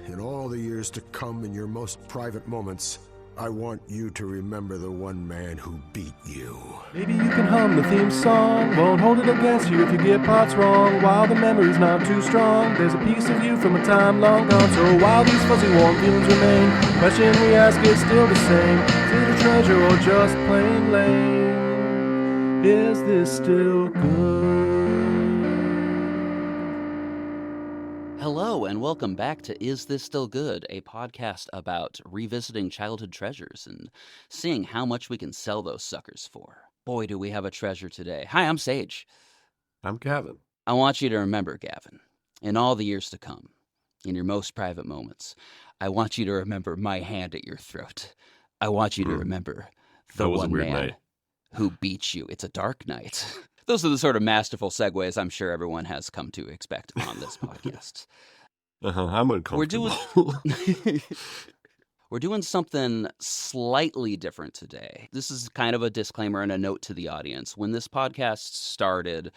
in all the years to come, in your most private moments, I want you to remember the one man who beat you. Maybe you can hum the theme song, won't hold it against you if you get parts wrong. While the memory's not too strong, there's a piece of you from a time long gone. So while these fuzzy warm feelings remain, question we ask is still the same. Is it a treasure or just plain lame? Is this still good? Hello, and welcome back to Is This Still Good, a podcast about revisiting childhood treasures and seeing how much we can sell those suckers for. Boy, do we have a treasure today. Hi, I'm Sage. I'm Gavin. I want you to remember, Gavin, in all the years to come, in your most private moments, I want you to remember my hand at your throat. I want you to remember the one man night. who beat you. It's a dark night. Those are the sort of masterful segues I'm sure everyone has come to expect on this podcast. I'm uncomfortable. We're doing something slightly different today. This is kind of a disclaimer and a note to the audience. When this podcast started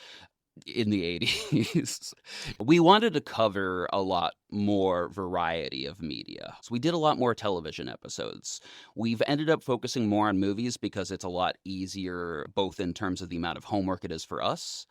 in the 80s, we wanted to cover a lot more variety of media. So we did a lot more television episodes. We've ended up focusing more on movies because it's a lot easier, both in terms of the amount of homework it is for us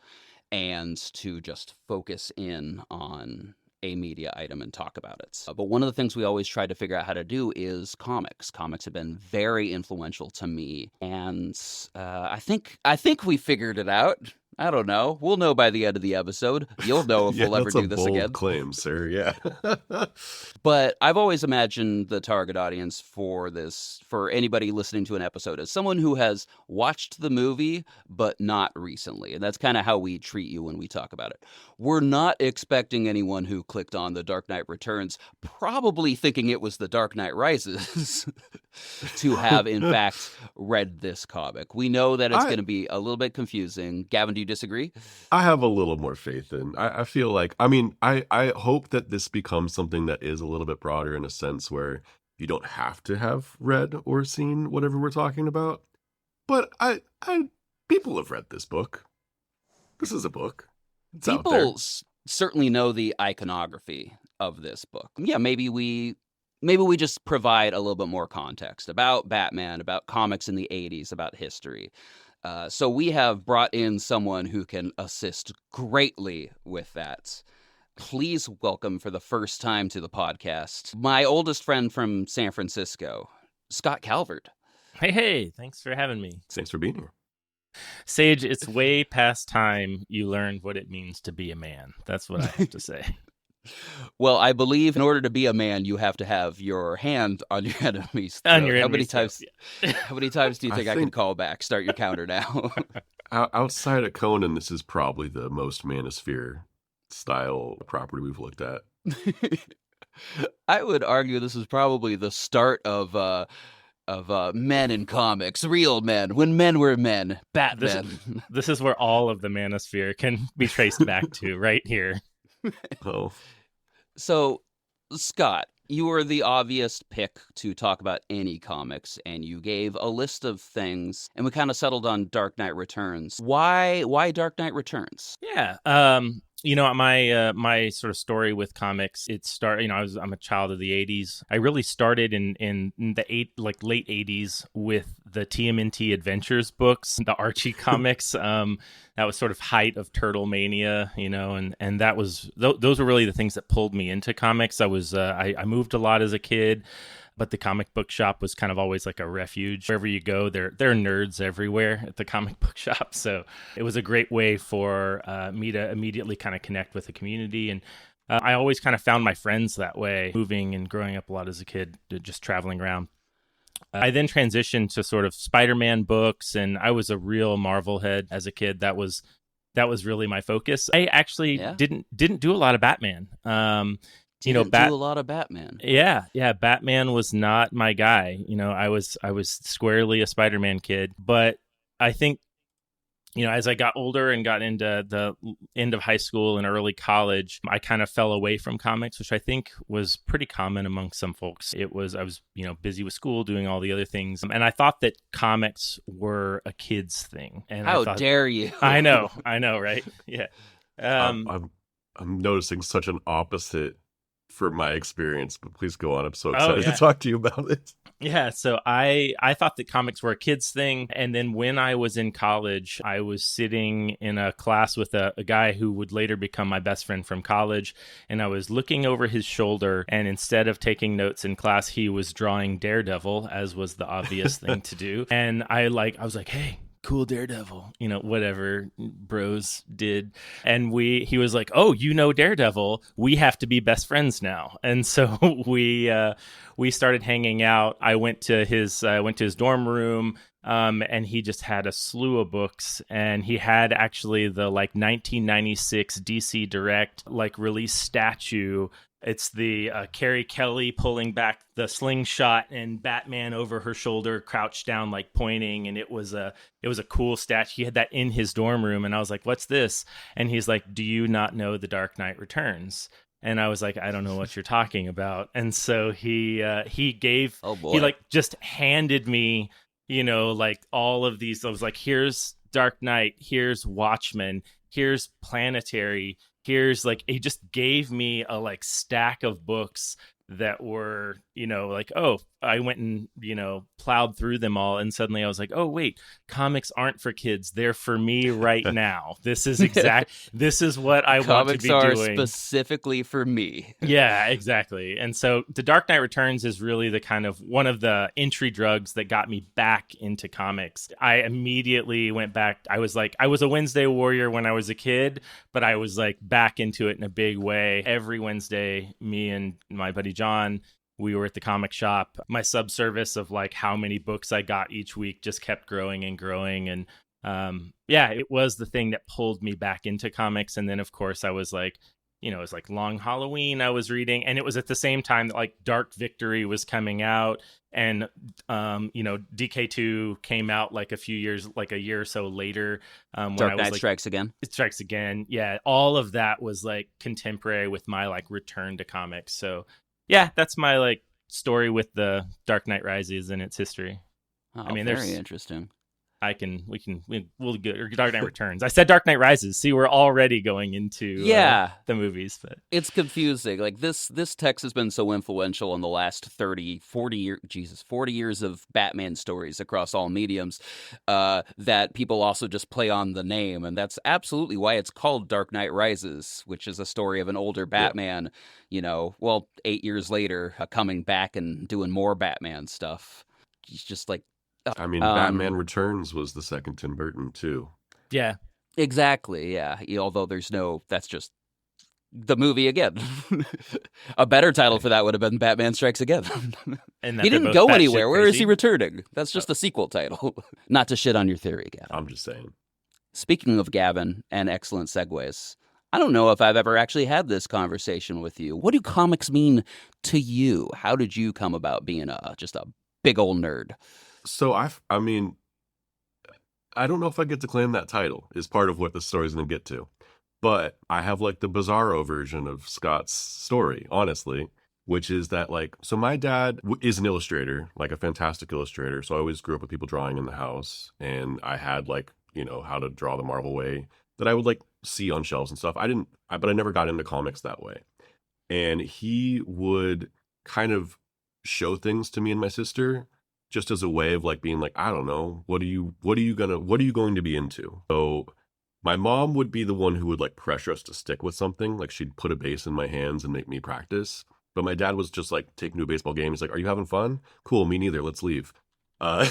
and to just focus in on a media item and talk about it. But one of the things we always try to figure out how to do is comics. Comics have been very influential to me, and I think we figured it out. I don't know. We'll know by the end of the episode. You'll know if we'll ever do this again. That's a bold claim, sir. Yeah. But I've always imagined the target audience for this, for anybody listening to an episode, as someone who has watched the movie, but not recently. And that's kind of how we treat you when we talk about it. We're not expecting anyone who clicked on The Dark Knight Returns, probably thinking it was The Dark Knight Rises, to have, in fact, read this comic. We know that it's going to be a little bit confusing. Gavin, do you disagree? I have a little more faith in. I feel like, I hope that this becomes something that is a little bit broader in a sense where you don't have to have read or seen whatever we're talking about. But people have read this book. This is a book. It's out there. People certainly know the iconography of this book. Yeah, maybe we just provide a little bit more context about Batman, about comics in the 80s, about history. So we have brought in someone who can assist greatly with that. Please welcome for the first time to the podcast, my oldest friend from San Francisco, Scott Calvert. Hey, thanks for having me. Thanks for being here. Sage, it's way past time you learned what it means to be a man. That's what I have to say. Well, I believe in order to be a man, you have to have your hand on your enemy's throat. How many times do you think I can call back? Start your counter now. Outside of Conan, this is probably the most Manosphere style property we've looked at. I would argue this is probably the start of men in comics, real men, when men were men, Batman. This is where all of the Manosphere can be traced back to, right here. Oh. So, Scott, you were the obvious pick to talk about any comics, and you gave a list of things, and we kind of settled on Dark Knight Returns. Why Dark Knight Returns? Yeah, my sort of story with comics, it started, I'm a child of the 80s. I really started in the late 80s with the TMNT Adventures books, the Archie comics. That was sort of height of Turtle Mania, and that was, those were really the things that pulled me into comics. I moved a lot as a kid, but the comic book shop was kind of always like a refuge. Wherever you go, there are nerds everywhere at the comic book shop. So it was a great way for me to immediately kind of connect with the community. And I always kind of found my friends that way, moving and growing up a lot as a kid, just traveling around. I then transitioned to sort of Spider-Man books, and I was a real Marvel head as a kid. That was really my focus. I actually didn't do a lot of Batman. Do a lot of Batman. Yeah. Batman was not my guy. I was squarely a Spider-Man kid, but I think, as I got older and got into the end of high school and early college, I kind of fell away from comics, which I think was pretty common among some folks. I was busy with school, doing all the other things. And I thought that comics were a kid's thing. And How dare you? I know, right? Yeah. I'm noticing such an opposite for my experience, but please go on. I'm so Oh, excited yeah. to talk to you about it. Yeah, so I thought that comics were a kid's thing. And then when I was in college, I was sitting in a class with a guy who would later become my best friend from college. And I was looking over his shoulder, and instead of taking notes in class, he was drawing Daredevil, as was the obvious thing to do. And I was like, hey, cool Daredevil, whatever bros did. And he was like, oh, Daredevil, we have to be best friends now. And so we started hanging out. I went to his dorm room, and he just had a slew of books, and he had actually the 1996 DC Direct release statue. It's the Carrie Kelly pulling back the slingshot and Batman over her shoulder, crouched down, pointing. And it was a cool statue. He had that in his dorm room. And I was like, what's this? And he's like, do you not know The Dark Knight Returns? And I was like, I don't know what you're talking about. And so he gave, Oh boy. he just handed me, all of these. I was like, here's Dark Knight, here's Watchmen, here's Planetary. He just gave me a stack of books that were, I went and, plowed through them all. And suddenly I was like, oh, wait, comics aren't for kids. They're for me right now. This is this is what I want to be doing. Comics are specifically for me. Yeah, exactly. And so The Dark Knight Returns is really the kind of one of the entry drugs that got me back into comics. I immediately went back. I was a Wednesday warrior when I was a kid, but I was back into it in a big way. Every Wednesday, me and my buddy John, we were at the comic shop. My subservice of how many books I got each week just kept growing and growing. And it was the thing that pulled me back into comics. And then, of course, I was it was Long Halloween I was reading. And it was at the same time that Dark Victory was coming out. And, DK2 came out a year or so later. When Dark I was Knight Strikes Again. It Strikes Again. Yeah. All of that was contemporary with my return to comics. So yeah, that's my story with the Dark Knight Rises and its history. Oh, I mean, very interesting. We'll go Dark Knight Returns. I said Dark Knight Rises. See, we're already going into the movies, but it's confusing. This text has been so influential in the last 40 years of Batman stories across all mediums, that people also just play on the name, and that's absolutely why it's called Dark Knight Rises, which is a story of an older Batman, 8 years later, coming back and doing more Batman stuff. He's just Batman Returns was the second Tim Burton too. Yeah, exactly. Yeah. Although that's just the movie again. A better title for that would have been Batman Strikes Again. And he didn't go anywhere. Where is he returning? That's just a sequel title. Not to shit on your theory, Gavin. I'm just saying. Speaking of Gavin and excellent segues, I don't know if I've ever actually had this conversation with you. What do comics mean to you? How did you come about being just a big old nerd? So I don't know if I get to claim that title is part of what the story's going to get to, but I have the bizarro version of Scott's story, honestly, which is that so my dad is an illustrator, a fantastic illustrator. So I always grew up with people drawing in the house, and I had how to draw the Marvel way that I would see on shelves and stuff. But I never got into comics that way. And he would kind of show things to me and my sister just as a way of being I don't know, what are you going to be into? So my mom would be the one who would pressure us to stick with something. She'd put a base in my hands and make me practice. But my dad was just taking to a baseball game. He's like, are you having fun? Cool, me neither. Let's leave. And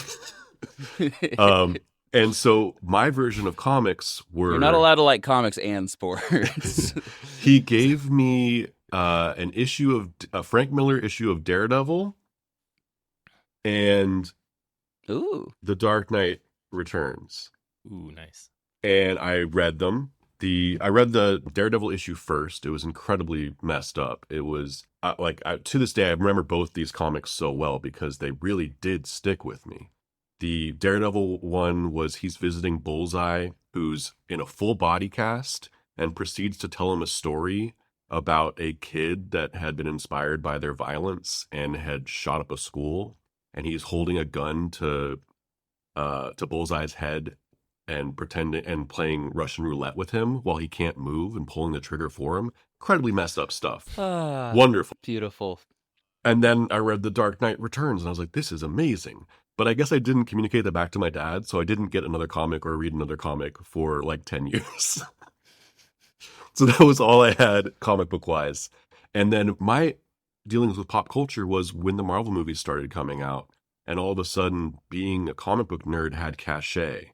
so my version of comics were... You're not allowed to like comics and sports. He gave me an issue of a Frank Miller issue of Daredevil and The Dark Knight Returns. Ooh, nice. And I read them. I read the Daredevil issue first. It was incredibly messed up. It was to this day, I remember both these comics so well because they really did stick with me. The Daredevil one was he's visiting Bullseye, who's in a full body cast, and proceeds to tell him a story about a kid that had been inspired by their violence and had shot up a school. And he's holding a gun to Bullseye's head and pretending and playing Russian roulette with him while he can't move and pulling the trigger for him. Incredibly messed up stuff. Wonderful. Beautiful. And then I read The Dark Knight Returns, and I was like, this is amazing. But I guess I didn't communicate that back to my dad, so I didn't get another comic or read another comic for like 10 years. So that was all I had comic book wise. And then my dealings with pop culture was when the Marvel movies started coming out. And all of a sudden, being a comic book nerd had cachet.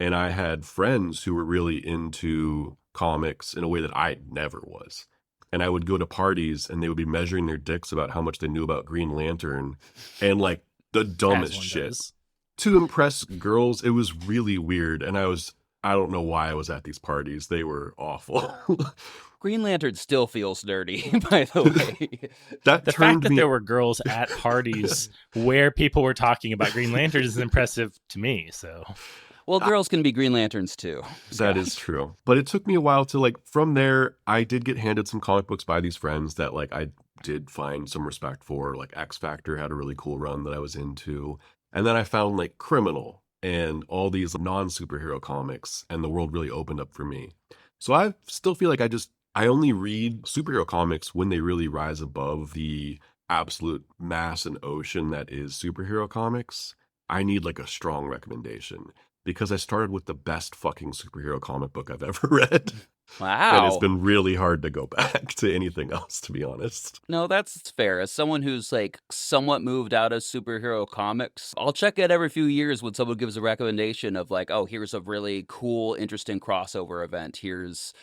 And I had friends who were really into comics in a way that I never was. And I would go to parties and they would be measuring their dicks about how much they knew about Green Lantern and like the dumbest shit to impress girls. It was really weird. And I don't know why I was at these parties. They were awful. Green Lantern still feels dirty, by the way. The fact that there were girls at parties where people were talking about Green Lantern is impressive to me. So, well, girls can be Green Lanterns too. That is true. But it took me a while to like, from there, I did get handed some comic books by these friends that like I did find some respect for. Like X Factor had a really cool run that I was into. And then I found like Criminal and all these non-superhero comics, and the world really opened up for me. So I still feel like I only read superhero comics when they really rise above the absolute mass and ocean that is superhero comics. I need like a strong recommendation because I started with the best fucking superhero comic book I've ever read. Wow. And it's been really hard to go back to anything else, to be honest. No, that's fair. As someone who's like somewhat moved out of superhero comics, I'll check it every few years when someone gives a recommendation of like, oh, here's a really cool, interesting crossover event. Here's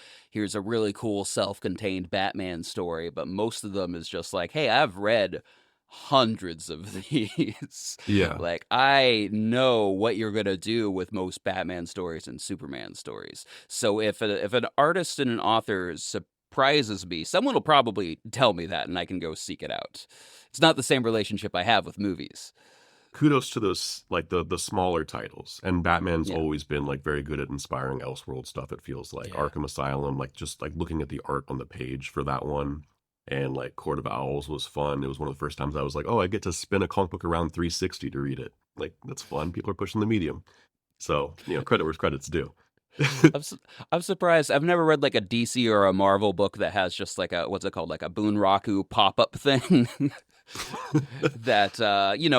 a really cool self-contained Batman story. But most of them is just like, hey, I've read hundreds of these. Yeah. Like, I know what you're going to do with most Batman stories and Superman stories. So if an artist and an author surprises me, someone will probably tell me that and I can go seek it out. It's not the same relationship I have with movies. Kudos to those, like the smaller titles. And Batman's always been like very good at inspiring Elseworld stuff. It feels like Arkham Asylum, like just like looking at the art on the page for that one. And like Court of Owls was fun. It was one of the first times I was like, oh, I get to spin a comic book around 360 to read it. Like, that's fun. People are pushing the medium. So, credit where credit's due. I'm surprised. I've never read like a DC or a Marvel book that has just like a, what's it called? Like a Boonraku pop-up thing that,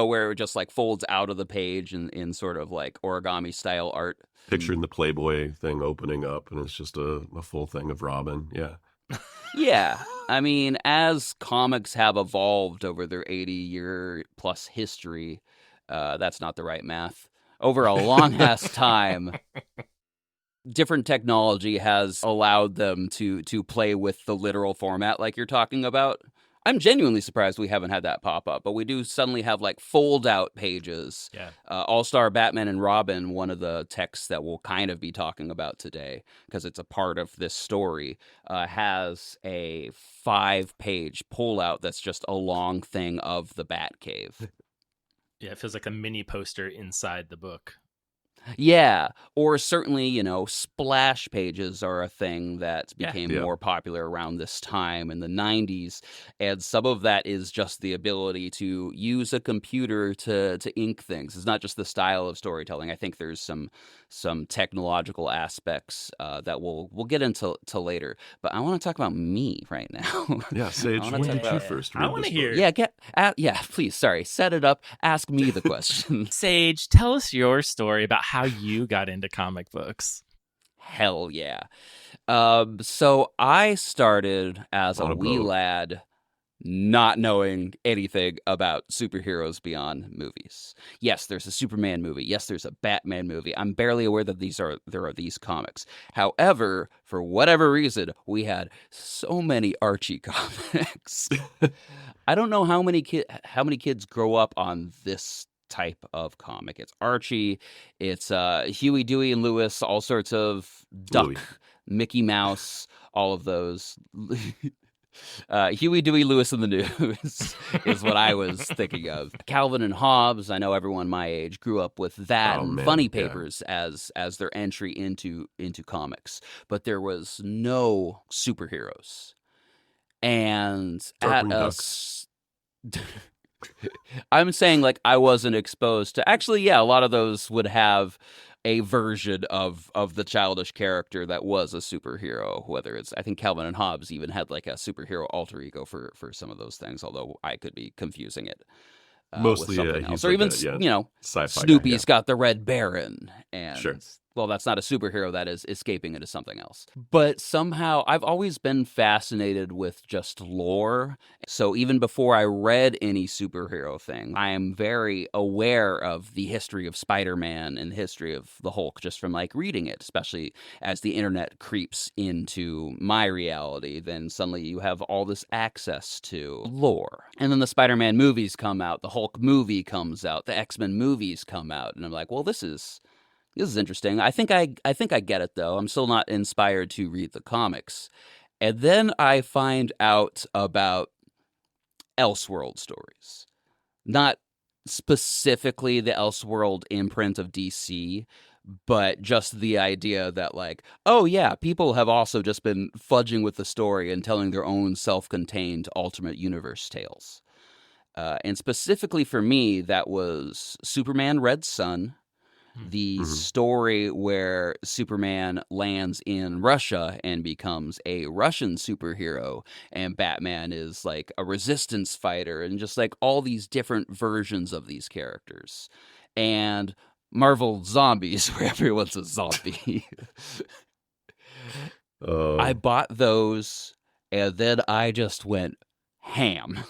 where it just like folds out of the page in sort of like origami style art. Picturing the Playboy thing opening up and it's just a full thing of Robin. Yeah. Yeah. I mean, as comics have evolved over their 80-year-plus history, that's not the right math, over a long-ass time, different technology has allowed them to play with the literal format like you're talking about. I'm genuinely surprised we haven't had that pop up, but we do suddenly have like fold out pages. Yeah. All-Star Batman and Robin, one of the texts that we'll kind of be talking about today, because it's a part of this story, has a 5-page pull out that's just a long thing of the Batcave. Yeah, it feels like a mini poster inside the book. Yeah, or certainly, splash pages are a thing that became more popular around this time in the 90s, and some of that is just the ability to use a computer to ink things. It's not just the style of storytelling. I think there's some technological aspects that we'll get into later. But I want to talk about me right now. Yeah, Sage, when did you first read I want to this hear. book? Yeah, please, sorry. Set it up. Ask me the question. Sage, tell us your story about how you got into comic books. Hell yeah. So I started as a wee lad, not knowing anything about superheroes beyond movies. Yes, there's a Superman movie. Yes, there's a Batman movie. I'm barely aware that there are these comics. However, for whatever reason, we had so many Archie comics. I don't know how many kids grow up on this type of comic. It's Archie, it's Huey, Dewey, and Louis, all sorts of Duck, Louie. Mickey Mouse, all of those. Huey, Dewey, Louis, and the News is what I was thinking of. Calvin and Hobbes, I know everyone my age grew up with that, and Funny Papers as their entry into comics. But there was no superheroes. And Darkwing at Ducks. I'm saying like I wasn't exposed to, actually, yeah, a lot of those would have a version of the childish character that was a superhero. Whether it's, I think Calvin and Hobbes even had like a superhero alter ego for some of those things, although I could be confusing it with Mostly, something he's else. Or like even, sci-fi guy, Snoopy's got the Red Baron, and Sure. well, that's not a superhero, that is escaping into something else. But somehow I've always been fascinated with just lore. So even before I read any superhero thing, I am very aware of the history of Spider-Man and the history of the Hulk just from like reading it, especially as the internet creeps into my reality. Then suddenly you have all this access to lore. And then the Spider-Man movies come out, the Hulk movie comes out, the X-Men movies come out, and I'm like, well, this is interesting. I think I get it though. I'm still not inspired to read the comics. And then I find out about Elseworld stories. Not specifically the Elseworld imprint of DC, but just the idea that like, oh yeah, people have also just been fudging with the story and telling their own self-contained alternate universe tales. And specifically for me, that was Superman Red Sun, the story where Superman lands in Russia and becomes a Russian superhero, and Batman is like a resistance fighter, and just like all these different versions of these characters. And Marvel Zombies, where everyone's a zombie. I bought those, and then I just went ham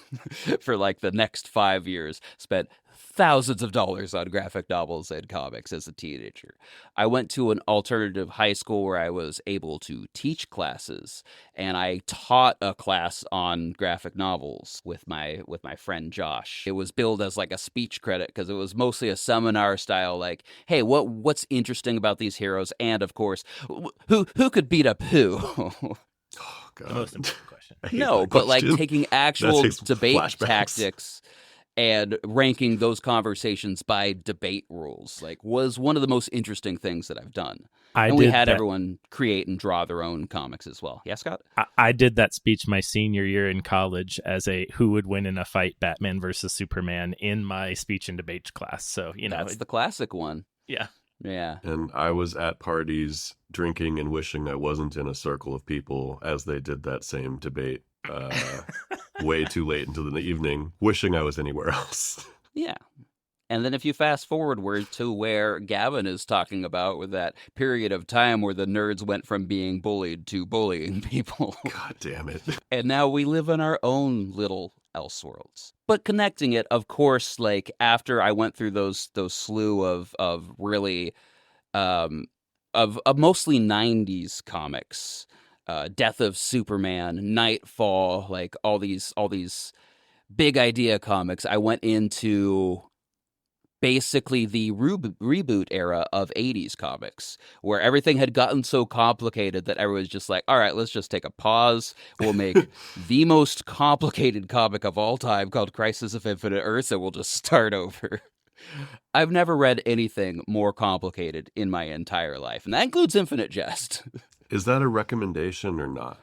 for like the next 5 years. Spent thousands of dollars on graphic novels and comics as a teenager. I went to an alternative high school where I was able to teach classes, and I taught a class on graphic novels with my friend Josh. It was billed as like a speech credit because it was mostly a seminar style, like, hey, what's interesting about these heroes, and of course, who could beat up who? Oh, God. The most important question. No, but like taking actual debate flashbacks. tactics and ranking those conversations by debate rules, like, was one of the most interesting things that I've done. And we had everyone create and draw their own comics as well. Yeah, Scott? I did that speech my senior year in college as a who would win in a fight, Batman versus Superman, in my speech and debate class. So, That's the classic one. Yeah. Yeah. And I was at parties drinking and wishing I wasn't in a circle of people as they did that same debate way too late into the evening, wishing I was anywhere else. Yeah. And then if you fast forward to where Gavin is talking about, with that period of time where the nerds went from being bullied to bullying people. God damn it. And now we live in our own little Elseworlds. But connecting it, of course, like after I went through those slew of really of mostly 90s comics, Death of Superman, Nightfall, like all these big idea comics, I went into basically the reboot era of 80s comics, where everything had gotten so complicated that everyone's just like, all right, let's just take a pause. We'll make the most complicated comic of all time called Crisis of Infinite Earths, and we'll just start over. I've never read anything more complicated in my entire life, and that includes Infinite Jest. Is that a recommendation or not?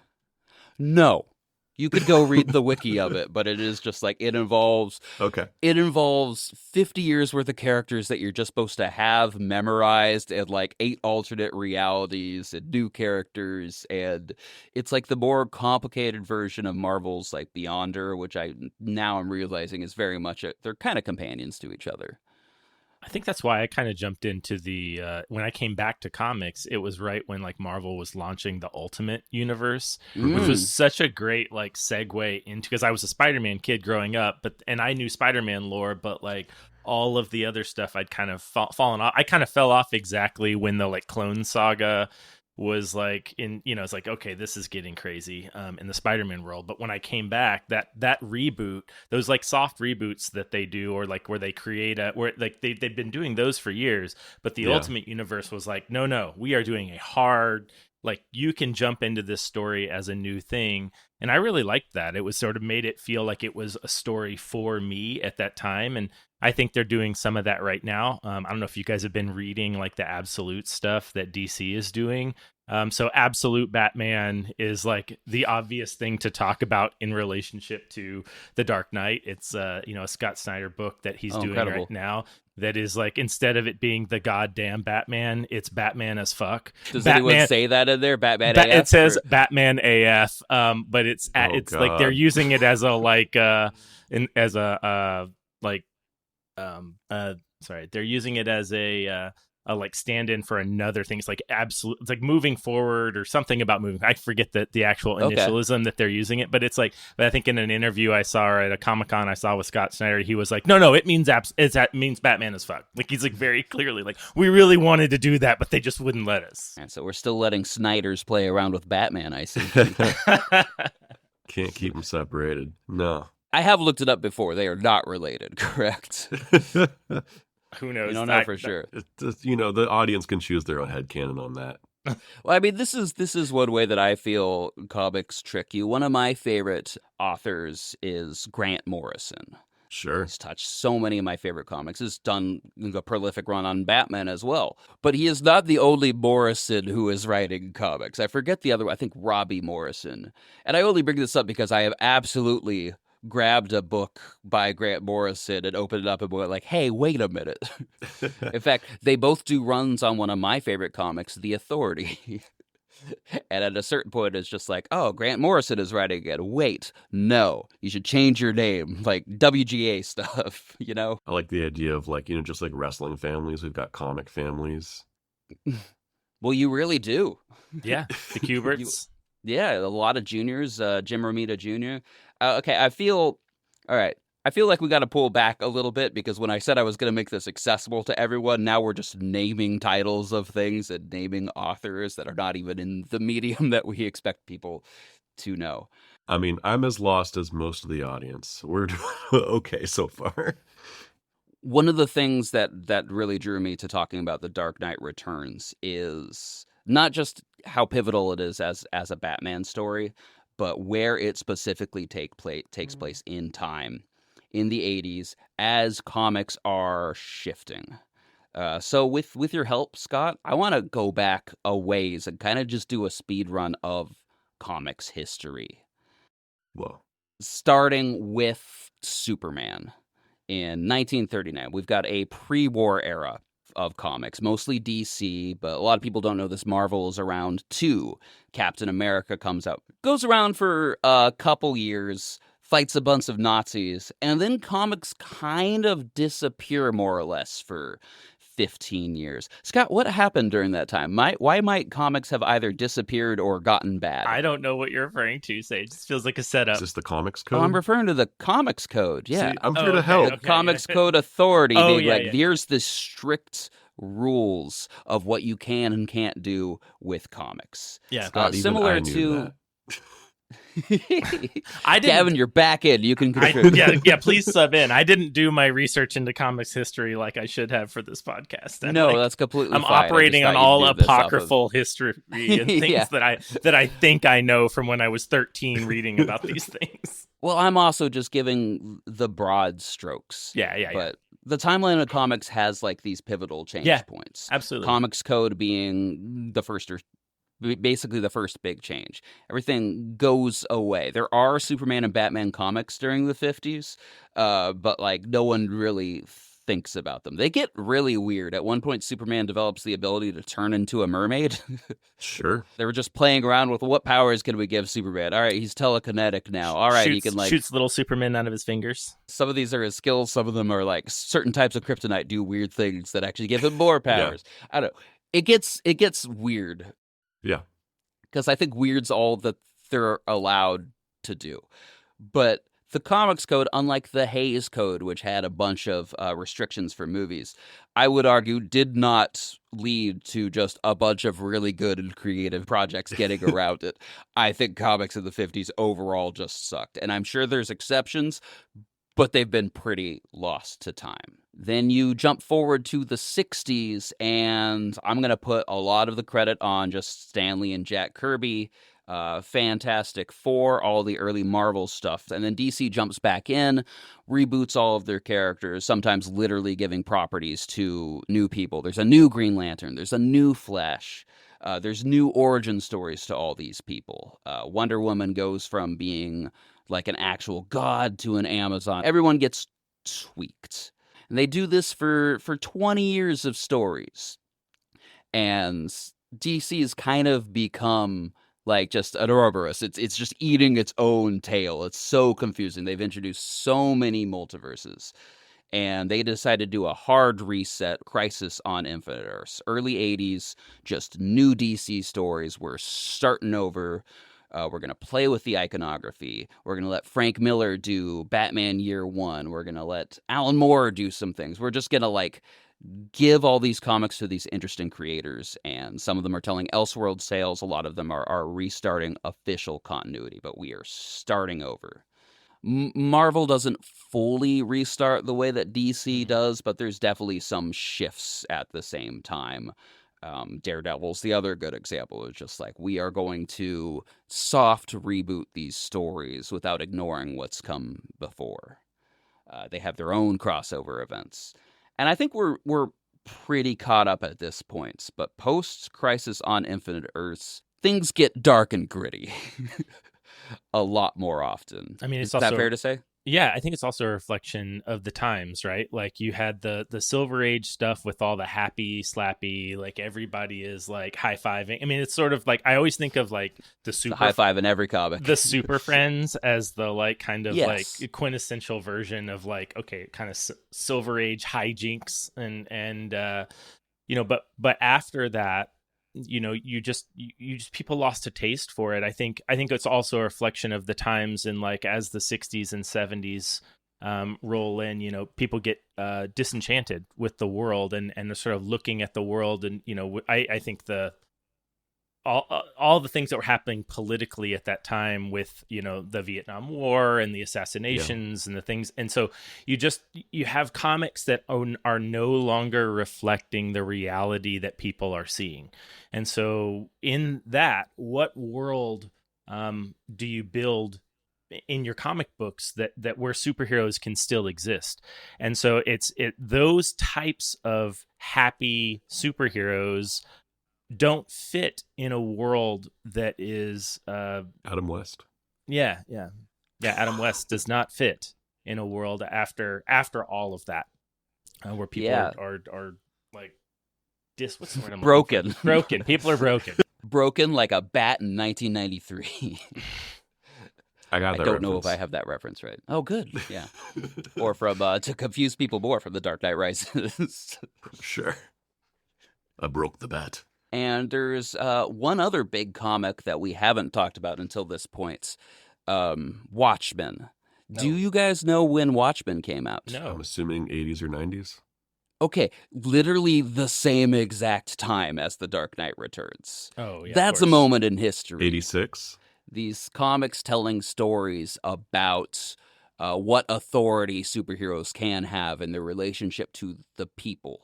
No. You could go read the wiki of it, but it is just like, it involves 50 years worth of characters that you're just supposed to have memorized, and like 8 alternate realities and new characters, and it's like the more complicated version of Marvel's like Beyonder, which I'm realizing is very much they're kind of companions to each other. I think that's why I kind of jumped into when I came back to comics, it was right when like Marvel was launching the Ultimate Universe, which was such a great like segue into, because I was a Spider-Man kid growing up, and I knew Spider-Man lore, but like all of the other stuff I'd kind of fallen off. I kind of fell off exactly when the like Clone Saga was like it's like, okay, this is getting crazy in the Spider-Man world. But when I came back, that reboot, those like soft reboots that they do, or like where they create where like they've been doing those for years, but the Ultimate Universe was like, no, we are doing a hard, like, you can jump into this story as a new thing. And I really liked that. It was sort of made it feel like it was a story for me at that time. And I think they're doing some of that right now. I don't know if you guys have been reading like the Absolute stuff that DC is doing. So Absolute Batman is like the obvious thing to talk about in relationship to The Dark Knight. It's a Scott Snyder book that he's doing incredible. right now. That is like, instead of it being the goddamn Batman, it's Batman as fuck. Does Batman, anyone say that in there? Batman AF? It says Batman AF, but it's like they're using it as a they're using it as a like stand-in for another thing. It's like absolute. It's like moving forward or something about moving. I forget the actual initialism that they're using it, but it's like. But I think in an interview I saw or at a Comic-Con I saw with Scott Snyder, he was like, no, it means it means Batman as fuck. Like he's like very clearly like, we really wanted to do that, but they just wouldn't let us. And so we're still letting Snyders play around with Batman. I see. Can't keep them separated. No. I have looked it up before. They are not related, correct? Who knows? You don't know for sure. The audience can choose their own headcanon on that. Well, I mean, this is one way that I feel comics trick you. One of my favorite authors is Grant Morrison. Sure. He's touched so many of my favorite comics. He's done a prolific run on Batman as well. But he is not the only Morrison who is writing comics. I forget the other one. I think Robbie Morrison. And I only bring this up because I have absolutely grabbed a book by Grant Morrison and opened it up and went like, hey, wait a minute. In fact, they both do runs on one of my favorite comics, The Authority. And at a certain point, it's just like, oh, Grant Morrison is writing again. Wait, no, you should change your name, like WGA stuff, I like the idea of like, just like wrestling families, we've got comic families. Well, you really do. Yeah, the Kuberts. Yeah, a lot of juniors, Jim Romita Jr. Okay, I feel like we got to pull back a little bit because when I said I was going to make this accessible to everyone, now we're just naming titles of things and naming authors that are not even in the medium that we expect people to know. I mean, I'm as lost as most of the audience. We're okay so far. One of the things that really drew me to talking about The Dark Knight Returns is not just how pivotal it is as a Batman story, but where it specifically takes place in time in the 80s as comics are shifting. So with your help, Scott, I want to go back a ways and kind of just do a speed run of comics history. Whoa. Starting with Superman in 1939. We've got a pre-war era of comics, mostly DC, but a lot of people don't know this. Marvel is around too. Captain America comes out, goes around for a couple years, fights a bunch of Nazis, and then comics kind of disappear more or less for 15 years. Scott, what happened during that time? Why might comics have either disappeared or gotten bad? I don't know what you're referring to, Sage. This feels like a setup. Is this the Comics Code? Oh, I'm referring to the Comics Code, yeah. See, I'm here to help. The Comics Code Authority being yeah. here's the strict rules of what you can and can't do with comics. Yeah. Scott, similar I knew to... that. I didn't. Gavin, you're back in. You can contribute. Yeah. Please sub in. I didn't do my research into comics history like I should have for this podcast. No, that's completely I'm fine. operating on all apocryphal history and things that I think I know from when I was 13 reading about these things. Well, I'm also just giving the broad strokes. Yeah. But the timeline of comics has like these pivotal change points. Absolutely. Comics Code being the first basically the first big change. Everything goes away. There are Superman and Batman comics during the 50s, but like no one really thinks about them. They get really weird. At one point, Superman develops the ability to turn into a mermaid. Sure. They were just playing around with what powers can we give Superman? All right, he's telekinetic now. All right, he can like shoots little Superman out of his fingers. Some of these are his skills. Some of them are like certain types of kryptonite do weird things that actually give him more powers. I don't know. It gets weird. Yeah. Because I think weird's all that they're allowed to do. But the Comics Code, unlike the Hays Code, which had a bunch of restrictions for movies, I would argue did not lead to just a bunch of really good and creative projects getting around it. I think comics in the 50s overall just sucked. And I'm sure there's exceptions, but they've been pretty lost to time. Then you jump forward to the 60s, and I'm going to put a lot of the credit on just Stan Lee and Jack Kirby. Fantastic Four, all the early Marvel stuff. And then DC jumps back in, reboots all of their characters, sometimes literally giving properties to new people. There's a new Green Lantern. There's a new Flash. There's new origin stories to all these people. Wonder Woman goes from being like an actual god to an Amazon. Everyone gets tweaked. And they do this for 20 years of stories. And DC's kind of become like just an Ouroboros. It's just eating its own tail. It's so confusing. They've introduced so many multiverses. And they decided to do a hard reset, Crisis on Infinite Earths. Early 80s, just new DC stories. We're starting over. We're going to play with the iconography. We're going to let Frank Miller do Batman Year One. We're going to let Alan Moore do some things. We're just going to like give all these comics to these interesting creators, and some of them are telling Elseworld sales. A lot of them are restarting official continuity, but we are starting over. Marvel doesn't fully restart the way that DC does, but there's definitely some shifts at the same time. Daredevil's the other good example. It's just like, we are going to soft reboot these stories without ignoring what's come before. They have their own crossover events. And I think we're pretty caught up at this point. But post Crisis on Infinite Earths, things get dark and gritty a lot more often. I mean, it's Is also that fair to say? Yeah, I think it's also a reflection of the times, right? Like you had the Silver Age stuff with all the happy, slappy, like everybody is like high-fiving. I mean, it's sort of like, I always think of like the high five in every comic. the Super Friends as the like kind of Yes. like quintessential version of like, okay, kind of Silver Age hijinks and you know, but after that, you know, you just people lost a taste for it. I think it's also a reflection of the times, and like as the 60s and 70s roll in, you know, people get disenchanted with the world and they're sort of looking at the world, and you know, I think all the things that were happening politically at that time with, you know, the Vietnam War and the assassinations and the things. And so you have comics that are no longer reflecting the reality that people are seeing. And so in that, what world do you build in your comic books that where superheroes can still exist? And so those types of happy superheroes don't fit in a world that is Adam West. Yeah. Adam West does not fit in a world after all of that, where people are like what's the word I'm Broken. looking for? Broken. People are broken. Broken like a bat in 1993. I got that. I don't know reference. if I have that reference right. Oh, good. Yeah. Or from to confuse people more, from The Dark Knight Rises. Sure. I broke the bat. And there's one other big comic that we haven't talked about until this point, Watchmen. No. Do you guys know when Watchmen came out? No. I'm assuming 80s or 90s. Okay, literally the same exact time as The Dark Knight Returns. Oh, yeah. That's a moment in history. 86. These comics telling stories about what authority superheroes can have in their relationship to the people.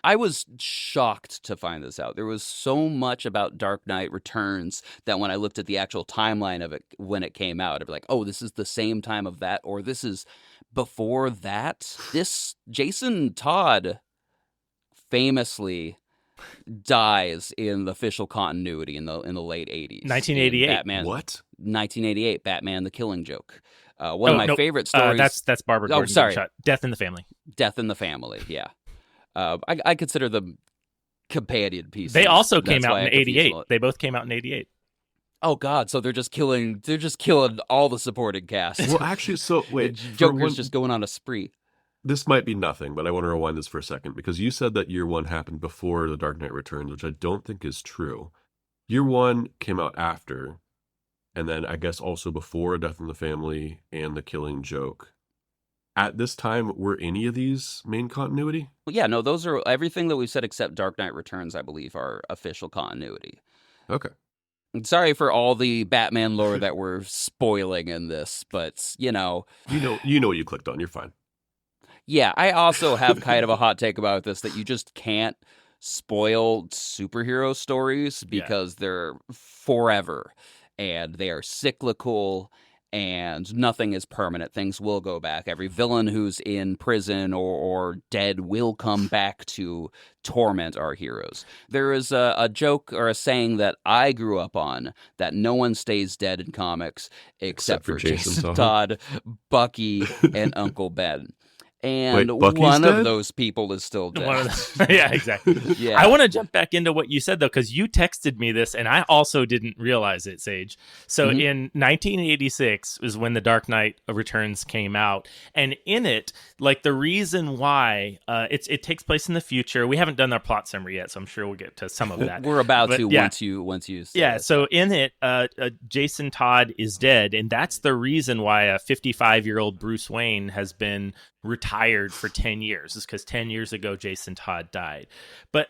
I was shocked to find this out. There was so much about Dark Knight Returns that when I looked at the actual timeline of it when it came out, I'd be like, oh, this is the same time of that, or this is before that. This Jason Todd famously dies in the official continuity in the late 80s. 1988. Batman. What? 1988, Batman: The Killing Joke. One of my favorite stories. That's Barbara Gordon. Sorry. Shot. Death in the Family. Death in the Family, yeah. I consider them companion pieces. They also came That's out why in I confuse 88. them all. They both came out in 88. Oh God! So they're just killing all the supporting cast. Well, actually, so wait. Joker's just going on a spree. This might be nothing, but I want to rewind this for a second, because you said that Year One happened before The Dark Knight Returns, which I don't think is true. Year One came out after, and then I guess also before Death in the Family and The Killing Joke. At this time, were any of these main continuity? Yeah, no, those are everything that we've said except Dark Knight Returns, I believe, are official continuity. Okay. Sorry for all the Batman lore that we're spoiling in this, but You know what you clicked on. You're fine. yeah, I also have kind of a hot take about this, that you just can't spoil superhero stories because they're forever. and they are cyclical, and nothing is permanent. Things will go back. Every villain who's in prison or dead will come back to torment our heroes. There is a joke or a saying that I grew up on, that no one stays dead in comics except for Jason Todd, Bucky, and Uncle Ben. And Wait, one dead? of those people is still dead. Yeah, exactly. Yeah. I want to jump back into what you said, though, because you texted me this, and I also didn't realize it, Sage. So in 1986 is when The Dark Knight Returns came out. And in it, like, the reason why it takes place in the future, we haven't done our plot summary yet, so I'm sure we'll get to some of that. We're about to yeah. once you say Yeah, it. so in it, Jason Todd is dead, and that's the reason why a 55-year-old Bruce Wayne has been retired for 10 years, is because 10 years ago Jason Todd died. But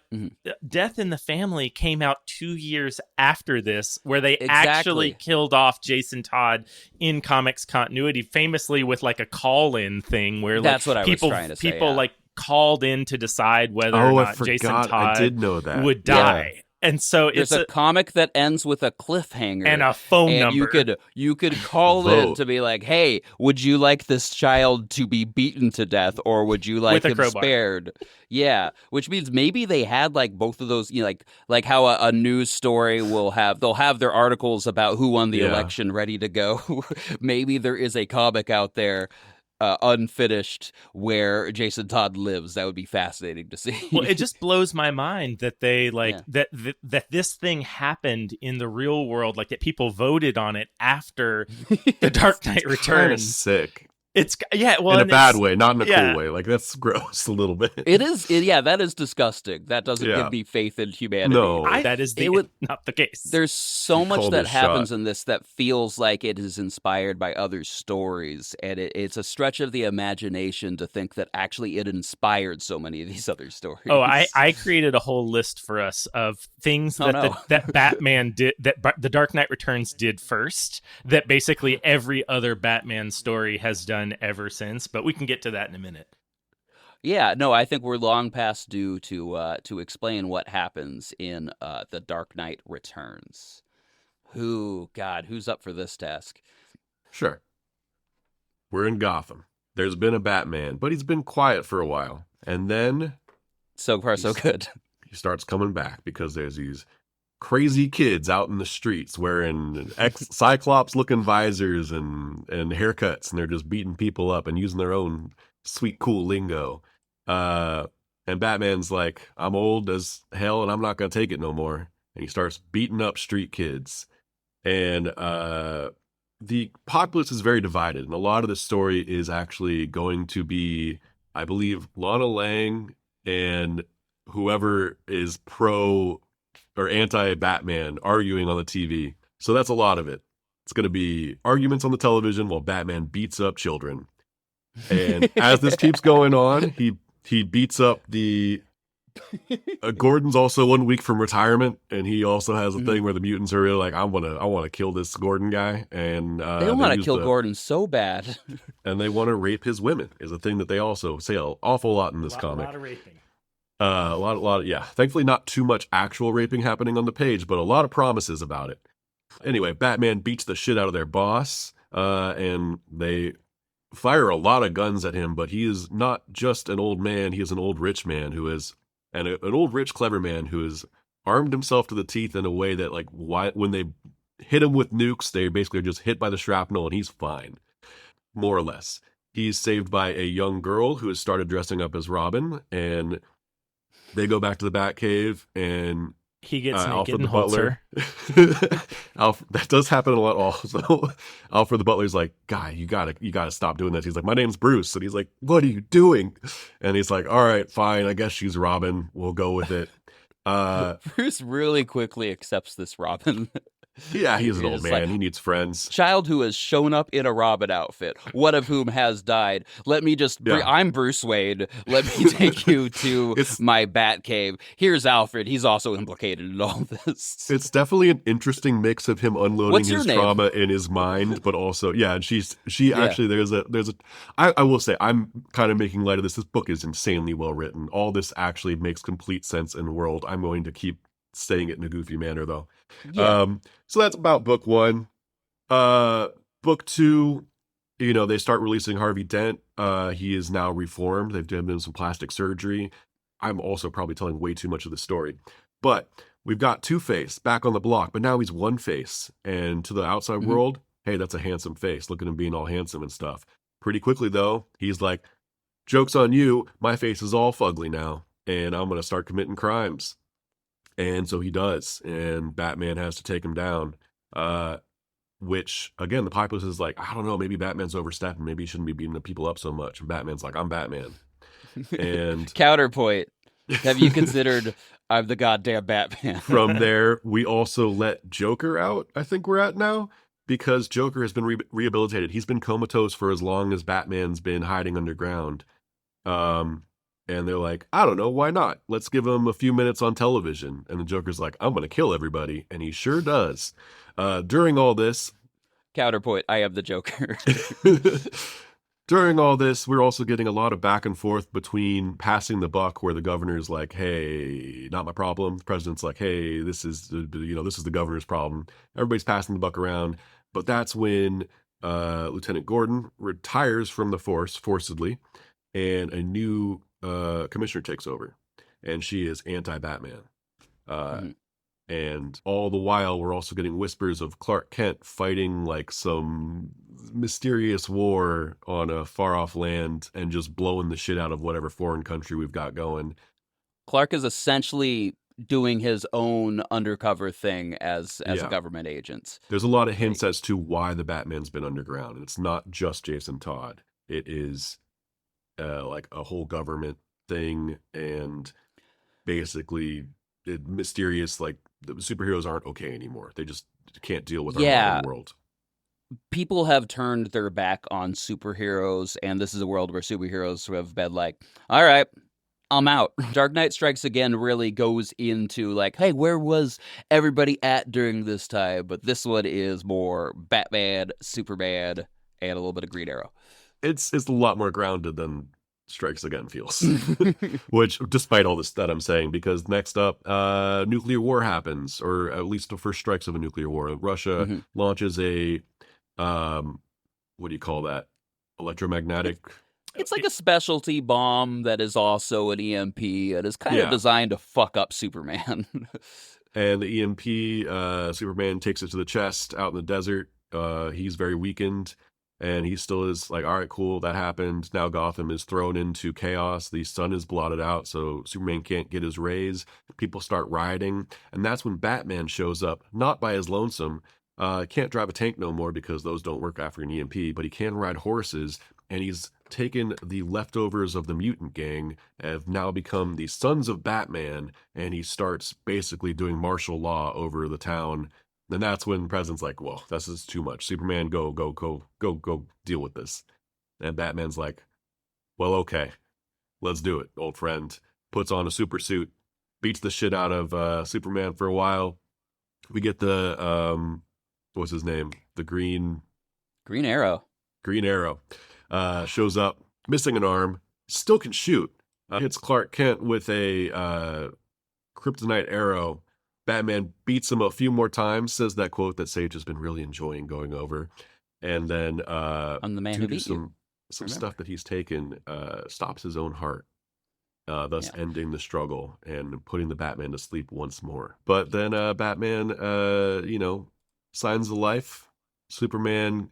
Death in the Family came out 2 years after this, where they actually killed off Jason Todd in comics continuity, famously with like a call-in thing where that's what people, I was trying to say. People like called in to decide whether or not Jason Todd I did know that. would die. Yeah. And so there's a comic that ends with a cliffhanger and a phone number. You could call in to be like, "Hey, would you like this child to be beaten to death, or would you like him spared?" Yeah, which means maybe they had like both of those. You know, like how a news story they'll have their articles about who won the election ready to go. Maybe there is a comic out there. Unfinished where Jason Todd lives. That would be fascinating to see. Well, it just blows my mind that they that this thing happened in the real world, like that people voted on it after The Dark Knight Returns. Kind of sick. It's in a bad way, not in a cool way. Like, that's gross a little bit. It is. That is disgusting. That doesn't give me faith in humanity. No, that is not the case. There's so much that happens in this that feels like it is inspired by other stories, and it's a stretch of the imagination to think that actually it inspired so many of these other stories. Oh, I created a whole list for us of things that Batman did, that The Dark Knight Returns did first, that basically every other Batman story has done ever since, but we can get to that in a minute. Yeah, no, I think we're long past due to explain what happens in The Dark Knight Returns. Who's up for this task? Sure. We're in Gotham. There's been a Batman, but he's been quiet for a while. And then so far so good. He starts coming back because there's these crazy kids out in the streets wearing Cyclops-looking visors and haircuts, and they're just beating people up and using their own sweet, cool lingo. And Batman's like, I'm old as hell, and I'm not going to take it no more. And he starts beating up street kids. And the populace is very divided, and a lot of the story is actually going to be, I believe, Lana Lang and whoever is pro or anti-Batman arguing on the TV. So that's a lot of it. It's going to be arguments on the television while Batman beats up children. And as this keeps going on, he beats up the... Gordon's also 1 week from retirement, and he also has a thing where the mutants are really like, I want to kill this Gordon guy. And they don't want to kill Gordon so bad. And they want to rape his women, is a thing that they also say an awful lot in this comic. A lot of raping. A lot, yeah. Thankfully, not too much actual raping happening on the page, but a lot of promises about it. Anyway, Batman beats the shit out of their boss, and they fire a lot of guns at him, but he is not just an old man. He is an old rich man an old rich clever man who has armed himself to the teeth in a way that, like, when they hit him with nukes, they basically are just hit by the shrapnel, and he's fine, more or less. He's saved by a young girl who has started dressing up as Robin, and they go back to the Batcave, and he gets naked Alfred and the holds butler. her. That does happen a lot also. Alfred the butler's like, guy, you gotta stop doing this. He's like, my name's Bruce. And he's like, what are you doing? And he's like, all right, fine. I guess she's Robin. We'll go with it. Bruce really quickly accepts this Robin. Yeah, he's an old man. Like, he needs friends. Child who has shown up in a Robin outfit, one of whom has died. Let me just I'm Bruce Wayne. Let me take you to my Batcave. Here's Alfred. He's also implicated in all this. It's definitely an interesting mix of him unloading his trauma in his mind, but also, and she actually, I will say, I'm kind of making light of this. This book is insanely well written. All this actually makes complete sense in the world. I'm going to keep saying it in a goofy manner, though. Yeah. So that's about book one. Book two, they start releasing Harvey Dent. He is now reformed. They've given him some plastic surgery. I'm also probably telling way too much of the story. But we've got Two-Face back on the block, but now he's One-Face. And to the outside world, hey, that's a handsome face. Look at him being all handsome and stuff. Pretty quickly, though, he's like, joke's on you. My face is all fugly now, and I'm going to start committing crimes. And so he does, and Batman has to take him down. Which, again, the populace is like, I don't know, maybe Batman's overstepping. Maybe he shouldn't be beating the people up so much. And Batman's like, I'm Batman. And counterpoint. Have you considered I'm the goddamn Batman? From there, we also let Joker out, I think we're at now, because Joker has been rehabilitated. He's been comatose for as long as Batman's been hiding underground. And they're like, I don't know, why not? Let's give him a few minutes on television. And the Joker's like, I'm going to kill everybody. And he sure does. During all this... Counterpoint, I am the Joker. During all this, we're also getting a lot of back and forth between passing the buck, where the governor's like, hey, not my problem. The president's like, hey, this is the governor's problem. Everybody's passing the buck around. But that's when Lieutenant Gordon retires from the force forcibly, and a new commissioner takes over, and she is anti-Batman. And all the while, we're also getting whispers of Clark Kent fighting like some mysterious war on a far-off land and just blowing the shit out of whatever foreign country we've got going. Clark is essentially doing his own undercover thing as a government agent. There's a lot of hints as to why the Batman's been underground. And it's not just Jason Todd. It is like a whole government thing, and basically mysterious, like, the superheroes aren't okay anymore. They just can't deal with our modern world. People have turned their back on superheroes, and this is a world where superheroes have been like, all right, I'm out. Dark Knight Strikes Again really goes into like, hey, where was everybody at during this time? But this one is more Batman, Superman, and a little bit of Green Arrow. It's a lot more grounded than Strikes Again feels. Which, despite all this that I'm saying, because next up, nuclear war happens, or at least the first strikes of a nuclear war. Russia launches a, what do you call that? Electromagnetic... It's like a specialty bomb that is also an EMP and is kind of designed to fuck up Superman. And the EMP, Superman takes it to the chest out in the desert. He's very weakened. And he still is like, all right, cool, that happened. Now Gotham is thrown into chaos. The sun is blotted out, so Superman can't get his rays. People start rioting. And that's when Batman shows up, not by his lonesome. Can't drive a tank no more because those don't work after an EMP, but he can ride horses. And he's taken the leftovers of the mutant gang, have now become the Sons of Batman. And he starts basically doing martial law over the town. And that's when the president's like, whoa, this is too much. Superman, go deal with this. And Batman's like, well, okay, let's do it, old friend. Puts on a super suit, beats the shit out of Superman for a while. We get the, what's his name? The Green Arrow. Green Arrow shows up, missing an arm, still can shoot. Hits Clark Kent with a kryptonite arrow. Batman beats him a few more times, says that quote that Sage has been really enjoying going over. And then I'm the man who beat some stuff that he's taken, stops his own heart, thus ending the struggle and putting the Batman to sleep once more. But then Batman, signs the life. Superman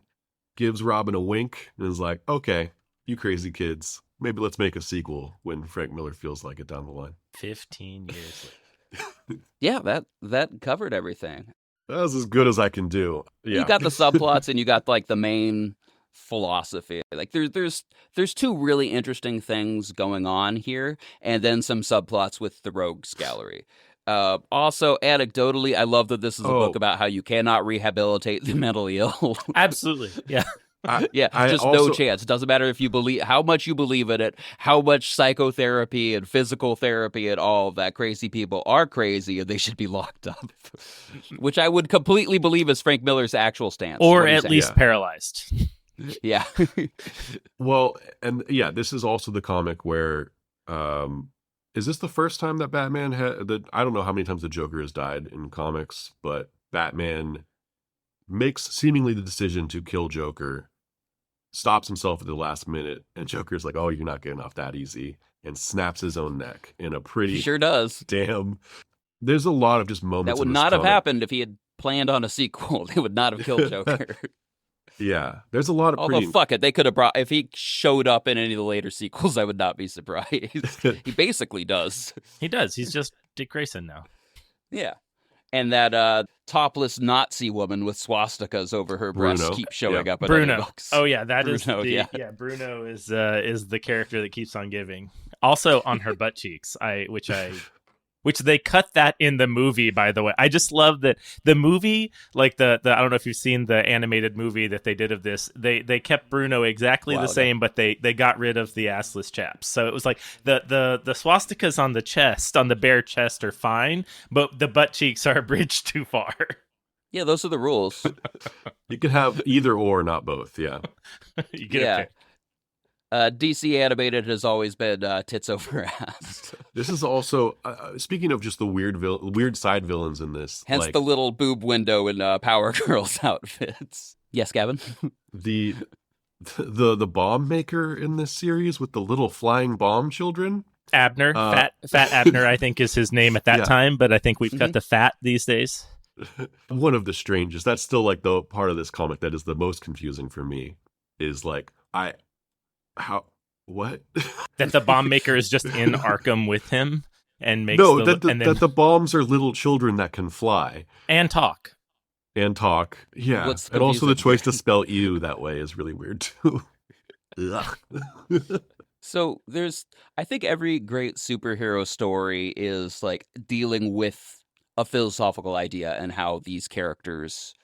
gives Robin a wink and is like, okay, you crazy kids, maybe let's make a sequel when Frank Miller feels like it down the line. 15 years later. Yeah, that covered everything. That was as good as I can do. Yeah. You got the subplots and you got like the main philosophy. Like there's two really interesting things going on here, and then some subplots with the Rogues Gallery. Also, anecdotally, I love that this is a book about how you cannot rehabilitate the mentally ill. Absolutely, yeah. No chance. It doesn't matter if you believe how much you believe in it, how much psychotherapy and physical therapy and all of that. Crazy people are crazy and they should be locked up, which I would completely believe is Frank Miller's actual stance, or at least paralyzed. Yeah. Well, and yeah, this is also the comic where Is this the first time that Batman I don't know how many times the Joker has died in comics, but Batman makes seemingly the decision to kill Joker, stops himself at the last minute, and Joker's like, "Oh, you're not getting off that easy," and snaps his own neck in a pretty He sure does. damn. There's a lot of just moments That would in this not have comic. happened if he had planned on a sequel. They would not have killed Joker. Yeah, there's a lot of Although, fuck it, they could have brought... If he showed up in any of the later sequels, I would not be surprised. He basically does. He does. He's just Dick Grayson now. Yeah. And that topless Nazi woman with swastikas over her breasts Bruno. keeps showing Yeah. up in Bruno. other books. Oh yeah, that is Bruno, the yeah. Bruno is the character that keeps on giving. Also on her butt cheeks, which they cut that in the movie, by the way. I just love that the movie, like the I don't know if you've seen the animated movie that they did of this. They kept Bruno exactly the same, but they got rid of the assless chaps. So it was like the swastikas on the chest, on the bare chest, are fine, but the butt cheeks are a bridge too far. Yeah, those are the rules. You could have either or, not both. Yeah. You get a pick. DC animated has always been tits over ass. This is also speaking of just the weird side villains in this. Hence like, the little boob window in Power Girls outfits. Yes, Gavin? the bomb maker in this series with the little flying bomb children. Abner, Fat Abner, I think is his name at that time, but I think we've got the fat these days. One of the strangest. That's still like the part of this comic that is the most confusing for me. Is like what? That the bomb maker is just in Arkham with him and makes that the bombs are little children that can fly and talk. Yeah, What's and also the confusing choice to spell "ew" that way is really weird too. So I think every great superhero story is like dealing with a philosophical idea and how these characters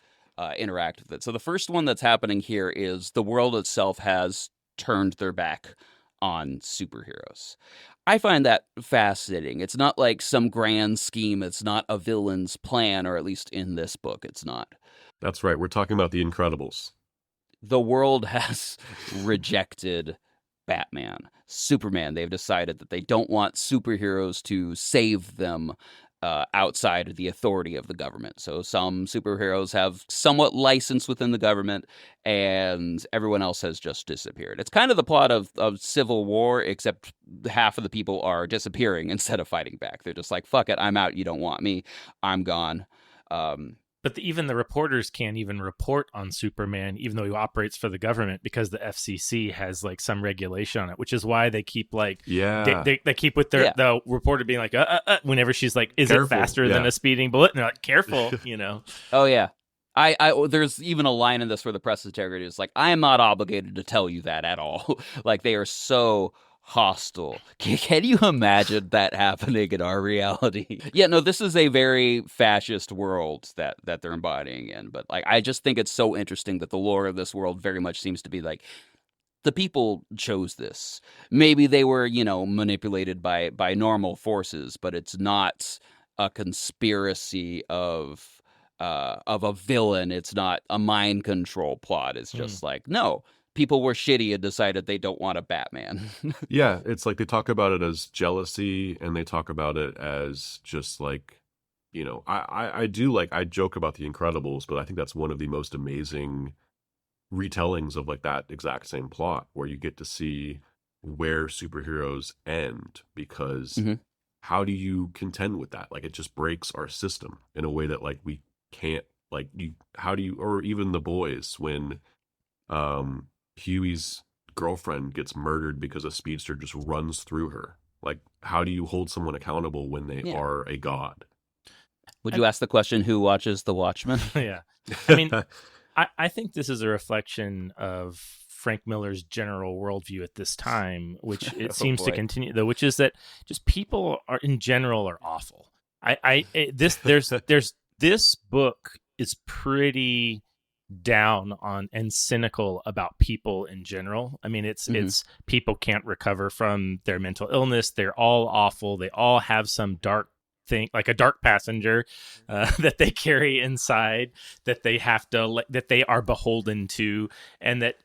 interact with it. So the first one that's happening here is the world itself has turned their back on superheroes. I find that fascinating. It's not like some grand scheme. It's not a villain's plan, or at least in this book, it's not. That's right. We're talking about The Incredibles. The world has rejected Batman, Superman. They've decided that they don't want superheroes to save them outside of the authority of the government. So some superheroes have somewhat license within the government, and everyone else has just disappeared. It's kind of the plot of Civil War, except half of the people are disappearing instead of fighting back. They're just like, fuck it, I'm out, you don't want me, I'm gone. But even the reporters can't even report on Superman, even though he operates for the government, because the FCC has like some regulation on it, which is why they keep like, they keep with the reporter being like, whenever she's like, is careful. it faster than a speeding bullet? And they're like, careful, you know? Oh yeah. I there's even a line in this where the press secretary is like, I am not obligated to tell you that at all. Like they are so hostile. Can you imagine that happening in our reality? Yeah, no, this is a very fascist world that they're embodying in. But like, I just think it's so interesting that the lore of this world very much seems to be like, the people chose this. Maybe they were, manipulated by normal forces, but it's not a conspiracy of a villain. It's not a mind control plot. It's just like, no, people were shitty and decided they don't want a Batman. Yeah, it's like they talk about it as jealousy, and they talk about it as just like, I joke about The Incredibles, but I think that's one of the most amazing retellings of like that exact same plot, where you get to see where superheroes end, because how do you contend with that? Like, it just breaks our system in a way that like we can't, like, or even The Boys, when Huey's girlfriend gets murdered because a speedster just runs through her. Like, how do you hold someone accountable when they are a god? Would you ask the question, who watches The Watchmen? Yeah. I mean, I think this is a reflection of Frank Miller's general worldview at this time, which it seems to continue, though, which is that just people are in general are awful. This book is pretty down on and cynical about people in general. I mean, it's people can't recover from their mental illness. They're all awful. They all have some dark thing, like a dark passenger that they carry inside, that they have to that they are beholden to, and that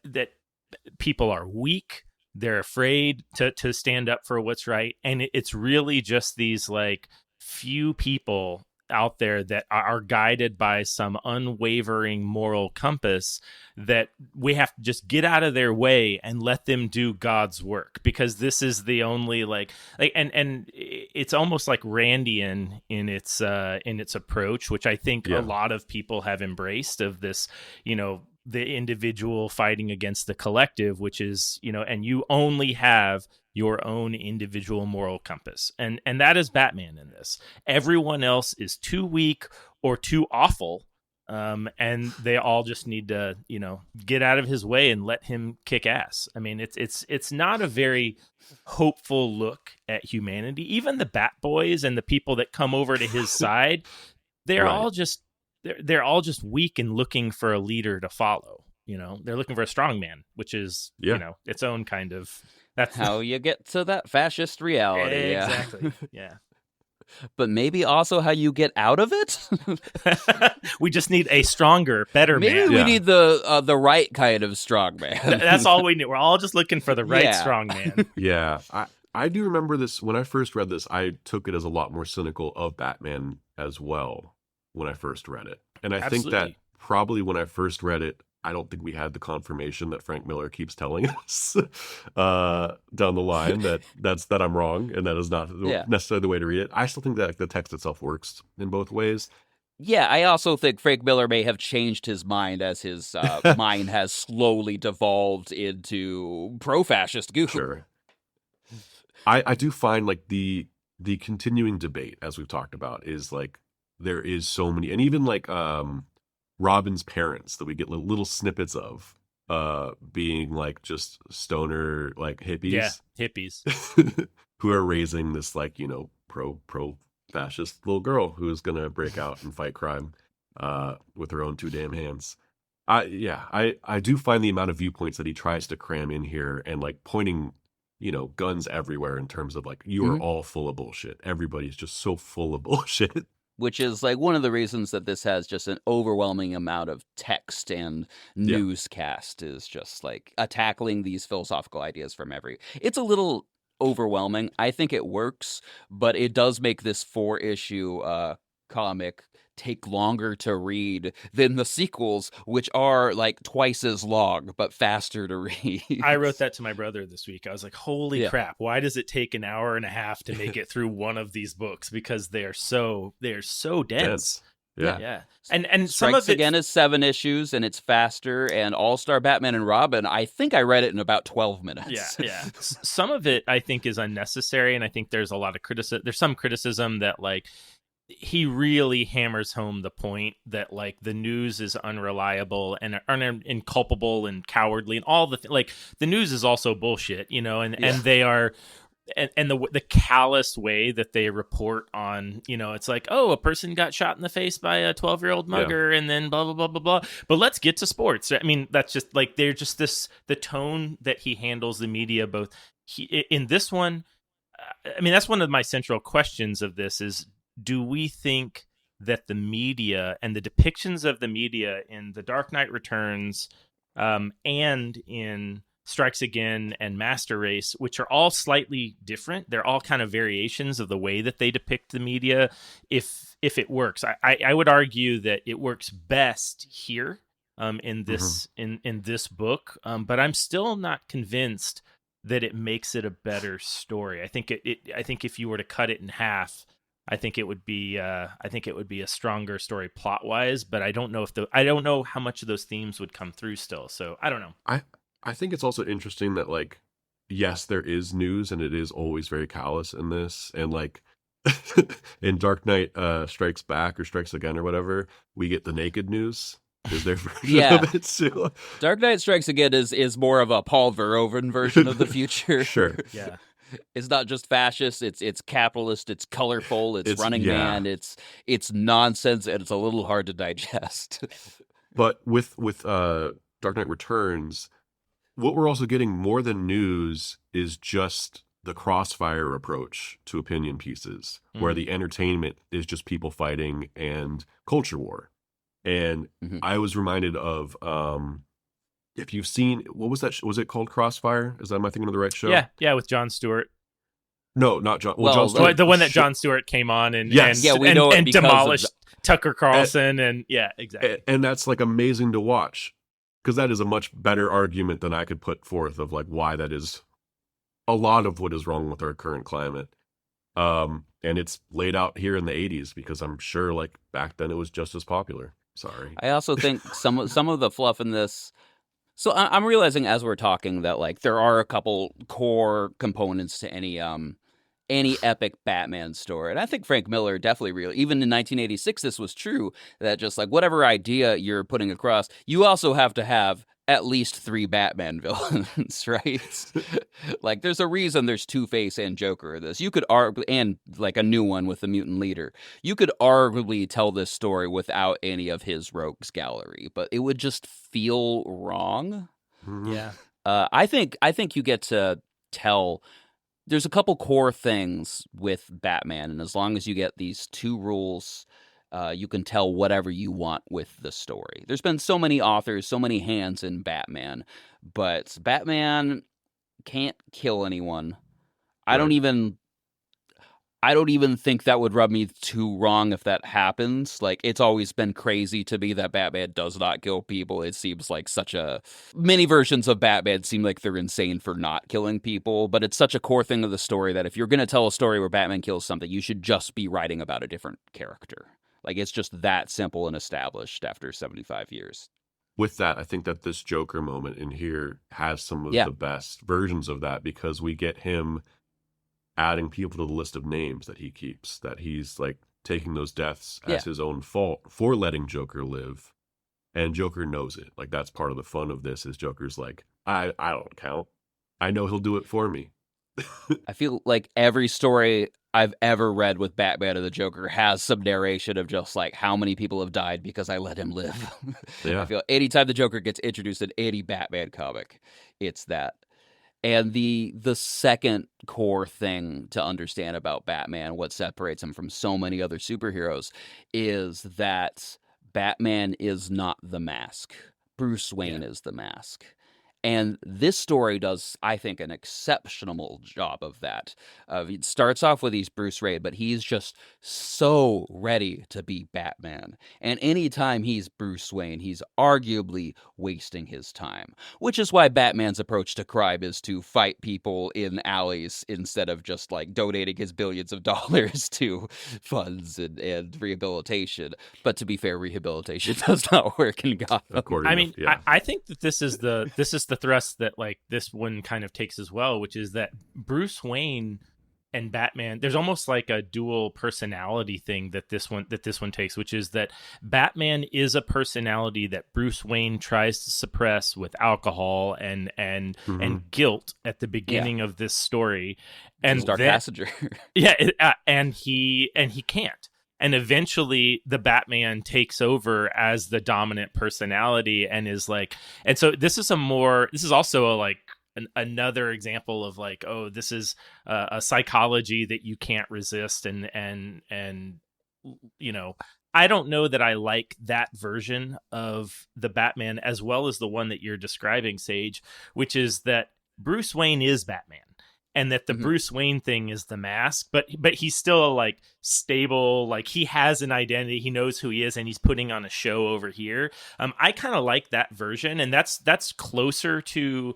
people are weak, They're afraid to stand up for what's right. And it's really just these like few people out there that are guided by some unwavering moral compass that we have to just get out of their way and let them do God's work, because this is the only like and it's almost like Randian in its approach, which I think a lot of people have embraced, of this, the individual fighting against the collective, which is, and you only have your own individual moral compass. And that is Batman in this. Everyone else is too weak or too awful. And they all just need to, get out of his way and let him kick ass. I mean, it's not a very hopeful look at humanity. Even the Bat Boys and the people that come over to his side, they're all just weak and looking for a leader to follow. They're looking for a strong man, which is, its own kind of. That's how you get to that fascist reality. Exactly. Yeah. But maybe also how you get out of it. We just need a stronger, better man. Maybe we need the right kind of strong man. That's all we need. We're all just looking for the right strong man. Yeah. I do remember this. When I first read this, I took it as a lot more cynical of Batman as well when I first read it. And I think that probably when I first read it, I don't think we had the confirmation that Frank Miller keeps telling us down the line that I'm wrong and that is not necessarily the way to read it. I still think that the text itself works in both ways. Yeah, I also think Frank Miller may have changed his mind as his mind has slowly devolved into pro-fascist goo. Sure. I do find like the continuing debate, as we've talked about, is like there is so many, and even like Robin's parents that we get little snippets of being like just stoner like hippies. Yeah, hippies. Who are raising this like, pro fascist little girl who's gonna break out and fight crime with her own two damn hands. I do find the amount of viewpoints that he tries to cram in here and like pointing, guns everywhere in terms of like, you are all full of bullshit. Everybody's just so full of bullshit. Which is like one of the reasons that this has just an overwhelming amount of text and newscast, is just like tackling these philosophical ideas from it's a little overwhelming. I think it works, but it does make this 4-issue comic take longer to read than the sequels, which are like twice as long but faster to read. I wrote that to my brother this week. I was like, holy crap, why does it take an hour and a half to make it through one of these books? Because they're so dense. Yeah. And some of it again is 7 issues and it's faster. And All-Star Batman and Robin, I think I read it in about 12 minutes. Yeah. Some of it I think is unnecessary, and I think there's a lot of criticism. There's some criticism that like he really hammers home the point that like the news is unreliable and inculpable and cowardly and all like the news is also bullshit, and they are. And the callous way that they report on, it's like, oh, a person got shot in the face by a 12-year-old mugger, and then blah, blah, blah, blah, blah. But let's get to sports. I mean, that's just like, they're just the tone that he handles the media, both in this one. I mean, that's one of my central questions of this is, do we think that the media and the depictions of the media in The Dark Knight Returns and in Strikes Again and Master Race, which are all slightly different, they're all kind of variations of the way that they depict the media, if it works? I would argue that it works best here in this in this book, but I'm still not convinced that it makes it a better story. I think I think if you were to cut it in half, I think it would be a stronger story plot wise, but I don't know how much of those themes would come through still. So I don't know. I think it's also interesting that like, yes, there is news and it is always very callous in this. And like in Dark Knight Strikes Back or Strikes Again or whatever, we get the naked news. Is their version of it too? Dark Knight Strikes Again is more of a Paul Verhoeven version of the future. Sure. Yeah. It's not just fascist, it's capitalist, it's colorful, it's Running Man, it's nonsense, and it's a little hard to digest. But with Dark Knight Returns, what we're also getting more than news is just the Crossfire approach to opinion pieces, where the entertainment is just people fighting and culture war. And I was reminded of if you've seen, what was that? Was it called Crossfire? Am I thinking of the right show? Yeah, with Jon Stewart. No, not John. Well, John Stewart. The one that Jon Stewart came on and Yes. Yeah, we know it and because demolished of Tucker Carlson and yeah, exactly. And that's like amazing to watch, because that is a much better argument than I could put forth of like why that is a lot of what is wrong with our current climate. And it's laid out here in the 80s, because I'm sure like back then it was just as popular. Sorry. I also think some of the fluff in this. So I'm realizing as we're talking that like there are a couple core components to any epic Batman story, and I think Frank Miller definitely even in 1986 this was true, that just like whatever idea you're putting across, you also have to have at least 3 Batman villains, right? Like there's a reason there's Two-Face and Joker in this. You could argue, and like a new one with the mutant leader. You could arguably tell this story without any of his rogues gallery, but it would just feel wrong. Yeah. I think you get to tell. There's a couple core things with Batman, and as long as you get these 2 rules, you can tell whatever you want with the story. There's been so many authors, so many hands in Batman, but Batman can't kill anyone. I don't even think that would rub me too wrong if that happens. Like, it's always been crazy to me that Batman does not kill people. It seems like many versions of Batman seem like they're insane for not killing people, but it's such a core thing of the story that if you're going to tell a story where Batman kills something, you should just be writing about a different character. Like, it's just that simple and established after 75 years. With that, I think that this Joker moment in here has some of the best versions of that, because we get him adding people to the list of names that he keeps, that he's like taking those deaths as his own fault for letting Joker live. And Joker knows it. Like, that's part of the fun of this, is Joker's like, I don't count. I know he'll do it for me. I feel like every story I've ever read with Batman and the Joker has some narration of just like how many people have died because I let him live. Yeah. I feel anytime the Joker gets introduced in any Batman comic, it's that. And the second core thing to understand about Batman, what separates him from so many other superheroes, is that Batman is not the Mask. Bruce Wayne is the Mask. And this story does, I think, an exceptional job of that. It starts off with he's Bruce Wayne, but he's just so ready to be Batman. And anytime he's Bruce Wayne, he's arguably wasting his time. Which is why Batman's approach to crime is to fight people in alleys instead of just like donating his billions of dollars to funds and rehabilitation. But to be fair, rehabilitation does not work in Gotham. I mean, I think that this is the thrust that like this one kind of takes as well, which is that Bruce Wayne and Batman, there's almost like a dual personality thing that this one takes, which is that Batman is a personality that Bruce Wayne tries to suppress with alcohol and guilt at the beginning of this story, and Dark Passenger. and he can't. And eventually the Batman takes over as the dominant personality and is like, and so this is also another example of like, oh, this is a psychology that you can't resist. And, you know, I don't know that I like that version of the Batman as well as the one that you're describing, Sage, which is that Bruce Wayne is Batman. And that the Bruce Wayne thing is the mask, but he's still like stable, like he has an identity, he knows who he is, and he's putting on a show over here. I kind of like that version, and that's closer to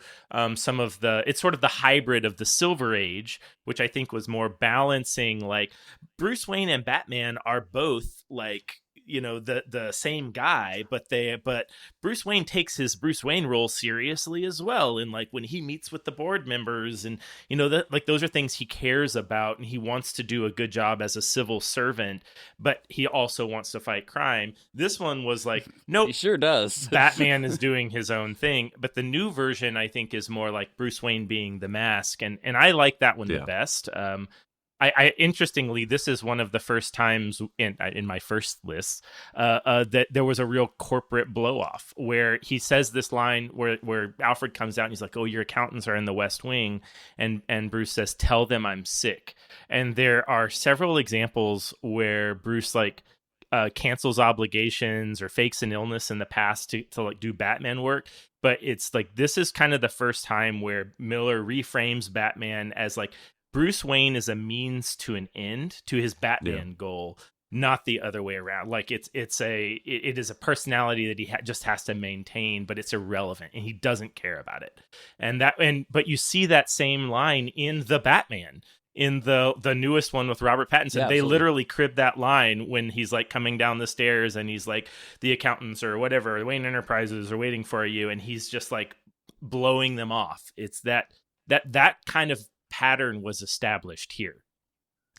some of it's sort of the hybrid of the Silver Age, which I think was more balancing. Like Bruce Wayne and Batman are both like, you know, the same guy, but Bruce Wayne takes his Bruce Wayne role seriously as well. And like when he meets with the board members, and you know, that like those are things he cares about, and he wants to do a good job as a civil servant, but he also wants to fight crime. This one was like, nope, he sure does. Batman is doing his own thing, but the new version I think is more like Bruce Wayne being the Mask, and I like that one the best. I interestingly, this is one of the first times in my first list that there was a real corporate blow off where he says this line where Alfred comes out and he's like, "Oh, your accountants are in the West Wing," and Bruce says, "Tell them I'm sick." And there are several examples where Bruce like cancels obligations or fakes an illness in the past to like do Batman work. But it's like, this is kind of the first time where Miller reframes Batman as like Bruce Wayne is a means to an end to his Batman goal, not the other way around. Like it is a personality that he just has to maintain, but it's irrelevant and he doesn't care about it. But you see that same line in the Batman, in the newest one with Robert Pattinson. Yeah, they absolutely. literally crib that line when he's like coming down the stairs and he's like, the accountants or whatever, Wayne Enterprises are waiting for you, and he's just like blowing them off. It's that kind of pattern was established here.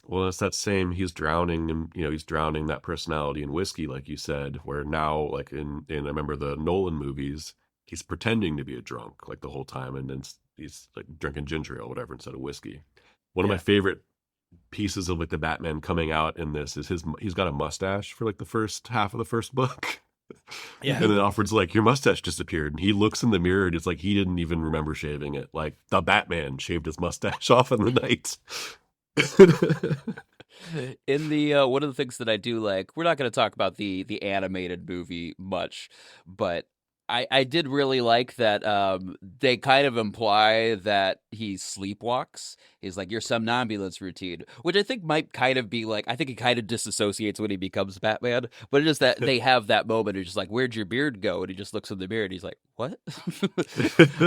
Well, it's that same, he's drowning, and he's drowning that personality in whiskey, like you said, where now, like in I remember the Nolan movies, he's pretending to be a drunk like the whole time, and then he's like drinking ginger ale or whatever instead of whiskey. One of my favorite pieces of like the Batman coming out in this is he's got a mustache for like the first half of the first book. Yeah. And then Alfred's like, your mustache disappeared. And he looks in the mirror and it's like he didn't even remember shaving it. Like the Batman shaved his mustache off in the night. In the one of the things that I do like, we're not going to talk about the animated movie much, but I did really like that they kind of imply that he sleepwalks. He's like, your somnambulance routine, which I think might kind of be like, I think he kind of disassociates when he becomes Batman, but it is that they have that moment of just like, where'd your beard go? And he just looks in the mirror and he's like, what?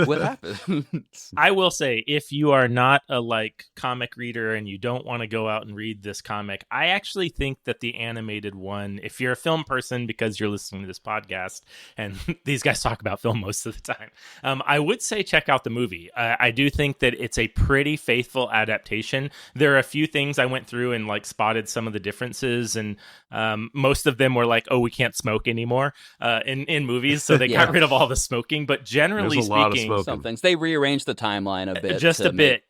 What happened? I will say, if you are not a like comic reader and you don't want to go out and read this comic, I actually think that the animated one, if you're a film person because you're listening to this podcast and these guys talk about film most of the time, I would say check out the movie. I do think that it's a pretty faithful adaptation. There are a few things I went through and like spotted some of the differences, and most of them were like, oh, we can't smoke anymore in movies, so they got rid of all the smoking. But generally There's a lot of speaking, smoking. Some things they rearranged the timeline a bit, just a bit.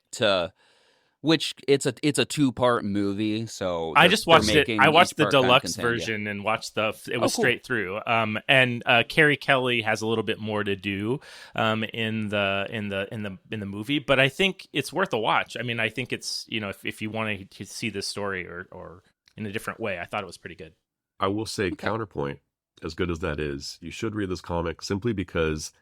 Which it's a 2-part movie, so I just watched it. I watched the each part kind of deluxe contained, version and watched it was cool. straight through. And Carrie Kelly has a little bit more to do in the movie, but I think it's worth a watch. I mean, I think it's, if you want to see this story or in a different way, I thought it was pretty good. I will say, counterpoint, as good as that is, you should read this comic simply because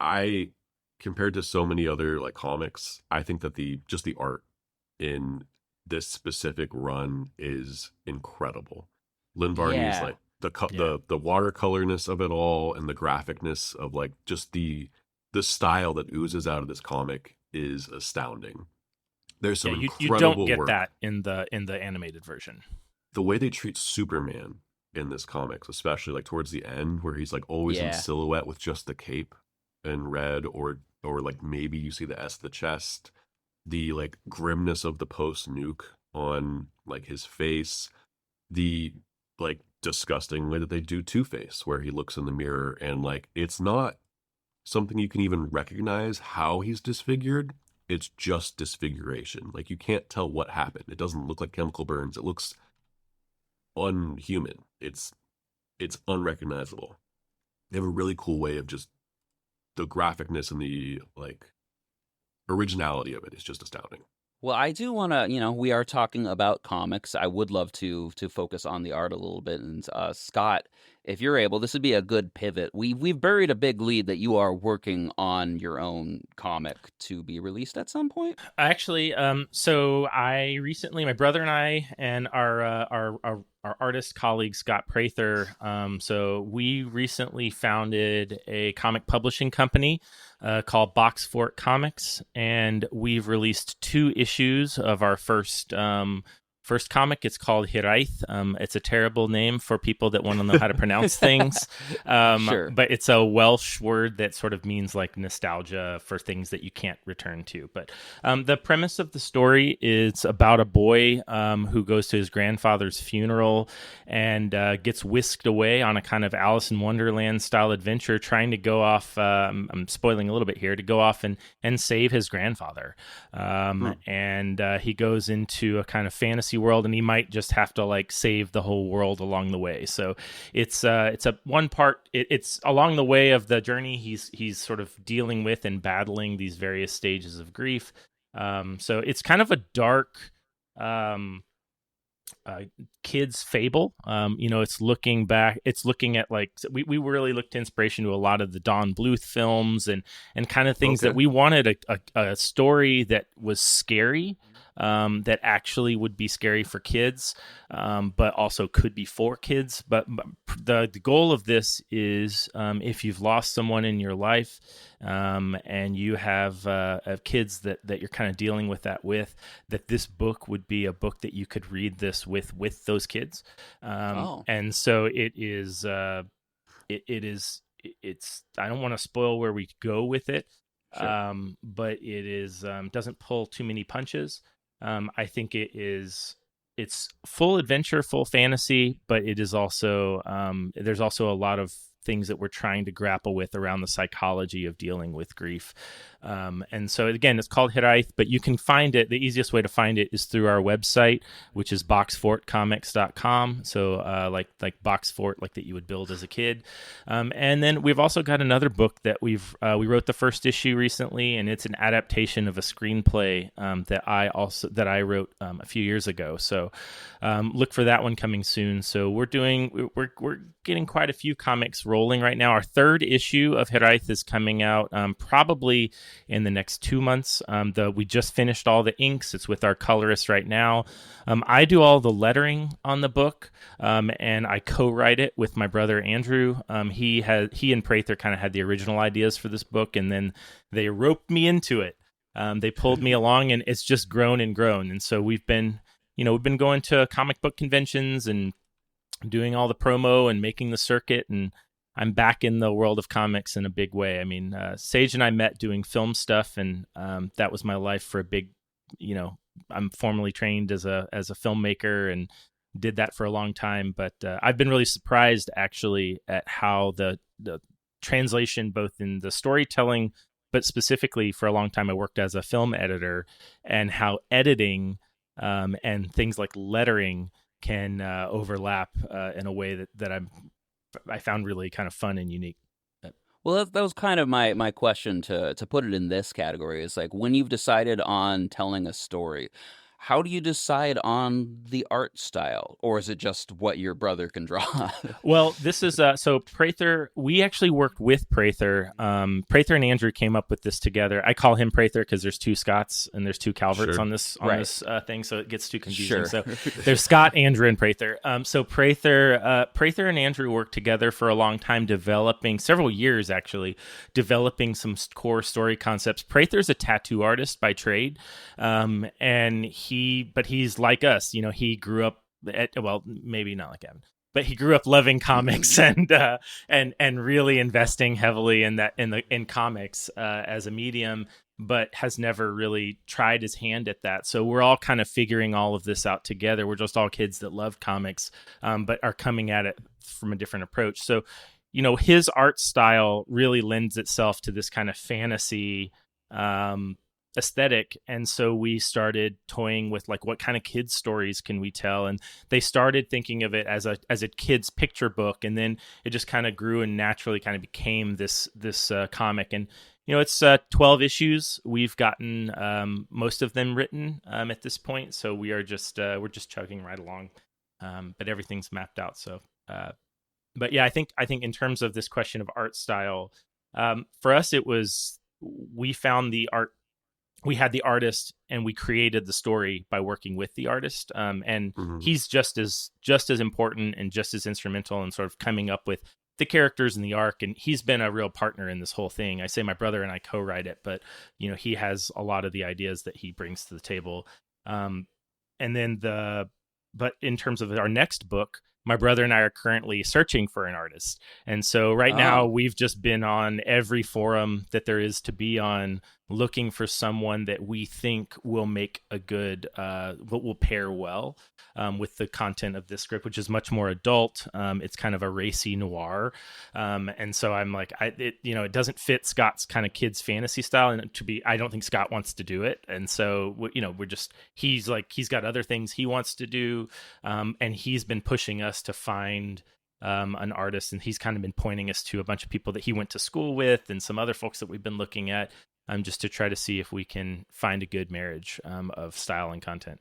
compared to so many other like comics, I think that the art in this specific run is incredible. Lynn Varney's like the watercolorness of it all and the graphicness of like just the style that oozes out of this comic is astounding. There's some you incredible don't get work. that in the animated version. The way they treat Superman in this comics, especially like towards the end where he's like always in silhouette with just the cape in red, or like maybe you see the S of the chest, the like grimness of the post nuke on like his face, the like disgusting way that they do Two-Face where he looks in the mirror and like it's not something you can even recognize how he's disfigured. It's just disfiguration. Like you can't tell what happened. It doesn't look like chemical burns. It looks unhuman. It's unrecognizable. They have a really cool way of just the graphicness and the like originality of it is just astounding. Well, I do want to, we are talking about comics. I would love to focus on the art a little bit. And Scott, if you're able, this would be a good pivot. We've buried a big lead that you are working on your own comic to be released at some point. Actually, so I recently, my brother and I and our artist colleague Scott Prather, so we recently founded a comic publishing company called Box Fort Comics, and we've released 2 issues of our first comic. It's called Hiraeth. It's a terrible name for people that want to know how to pronounce things. Sure. But it's a Welsh word that sort of means like nostalgia for things that you can't return to. But the premise of the story is about a boy who goes to his grandfather's funeral and gets whisked away on a kind of Alice in Wonderland style adventure, trying to go off, I'm spoiling a little bit here, to go off and save his grandfather. And he goes into a kind of fantasy world, and he might just have to like save the whole world along the way. So it's a one part. It's along the way of the journey. He's sort of dealing with and battling these various stages of grief. So it's kind of a dark kids fable. It's looking back. It's looking at like we really looked to inspiration to a lot of the Don Bluth films and kind of things that we wanted a story that was scary. That actually would be scary for kids, but also could be for kids. But the goal of this is if you've lost someone in your life and you have kids that you're kind of dealing with that this book would be a book that you could read this with those kids. And so it is, it's, I don't want to spoil where we go with it. Sure. But it is, doesn't pull too many punches. I think it's full adventure, full fantasy, but it is also, there's also a lot of things that we're trying to grapple with around the psychology of dealing with grief. And so again, it's called Hiraeth, but you can find it. The easiest way to find it is through our website, which is boxfortcomics.com. So like box fort, like that you would build as a kid. And then we've also got another book that we wrote the first issue recently, and it's an adaptation of a screenplay that I wrote a few years ago. So look for that one coming soon. So we're getting quite a few comics rolling right now. Our third issue of Hiraeth is coming out probably in the next 2 months. We just finished all the inks. It's with our colorist right now. I do all the lettering on the book, and I co-write it with my brother Andrew. He and Prather kind of had the original ideas for this book, and then they roped me into it. They pulled me along, and it's just grown and grown. And so we've been going to comic book conventions and doing all the promo and making the circuit, and I'm back in the world of comics in a big way. I mean, Sage and I met doing film stuff, and that was my life for a big, I'm formally trained as a filmmaker and did that for a long time. But I've been really surprised actually at how the translation, both in the storytelling, but specifically for a long time I worked as a film editor, and how editing and things like lettering can overlap in a way that I found really kind of fun and unique. Well, that was kind of my question to put it in this category. Is like, when you've decided on telling a story, how do you decide on the art style? Or is it just what your brother can draw? Well, this is, so Prather, we actually worked with Prather. Prather and Andrew came up with this together. I call him Prather because there's two Scotts and there's two Calverts on this thing, so it gets too confusing. Sure. So there's Scott, Andrew, and Prather. So Prather and Andrew worked together for a long time, several years actually, developing some core story concepts. Prather's a tattoo artist by trade, and he's like us, he grew up maybe not like Evan, but he grew up loving comics and really investing heavily in comics as a medium, but has never really tried his hand at that. So we're all kind of figuring all of this out together. We're just all kids that love comics, but are coming at it from a different approach. So, his art style really lends itself to this kind of fantasy aesthetic, and so we started toying with like, what kind of kids stories can we tell? And they started thinking of it as a kid's picture book, and then it just kind of grew and naturally kind of became this comic. And it's 12 issues. We've gotten most of them written at this point, so we're just chugging right along, but everything's mapped out. So but yeah, I think in terms of this question of art style, for us it was, we found the art. We had the artist and we created the story by working with the artist. And he's just as important and just as instrumental in sort of coming up with the characters and the arc. And he's been a real partner in this whole thing. I say my brother and I co-write it, but he has a lot of the ideas that he brings to the table. But in terms of our next book, my brother and I are currently searching for an artist. And so right now we've just been on every forum that there is to be on, looking for someone that we think will make a good, will pair well with the content of this script, which is much more adult. It's kind of a racy noir. And so I'm like, it doesn't fit Scott's kind of kids fantasy style. And I don't think Scott wants to do it. And so, he's got other things he wants to do. And he's been pushing us to find an artist, and he's kind of been pointing us to a bunch of people that he went to school with and some other folks that we've been looking at, just to try to see if we can find a good marriage of style and content.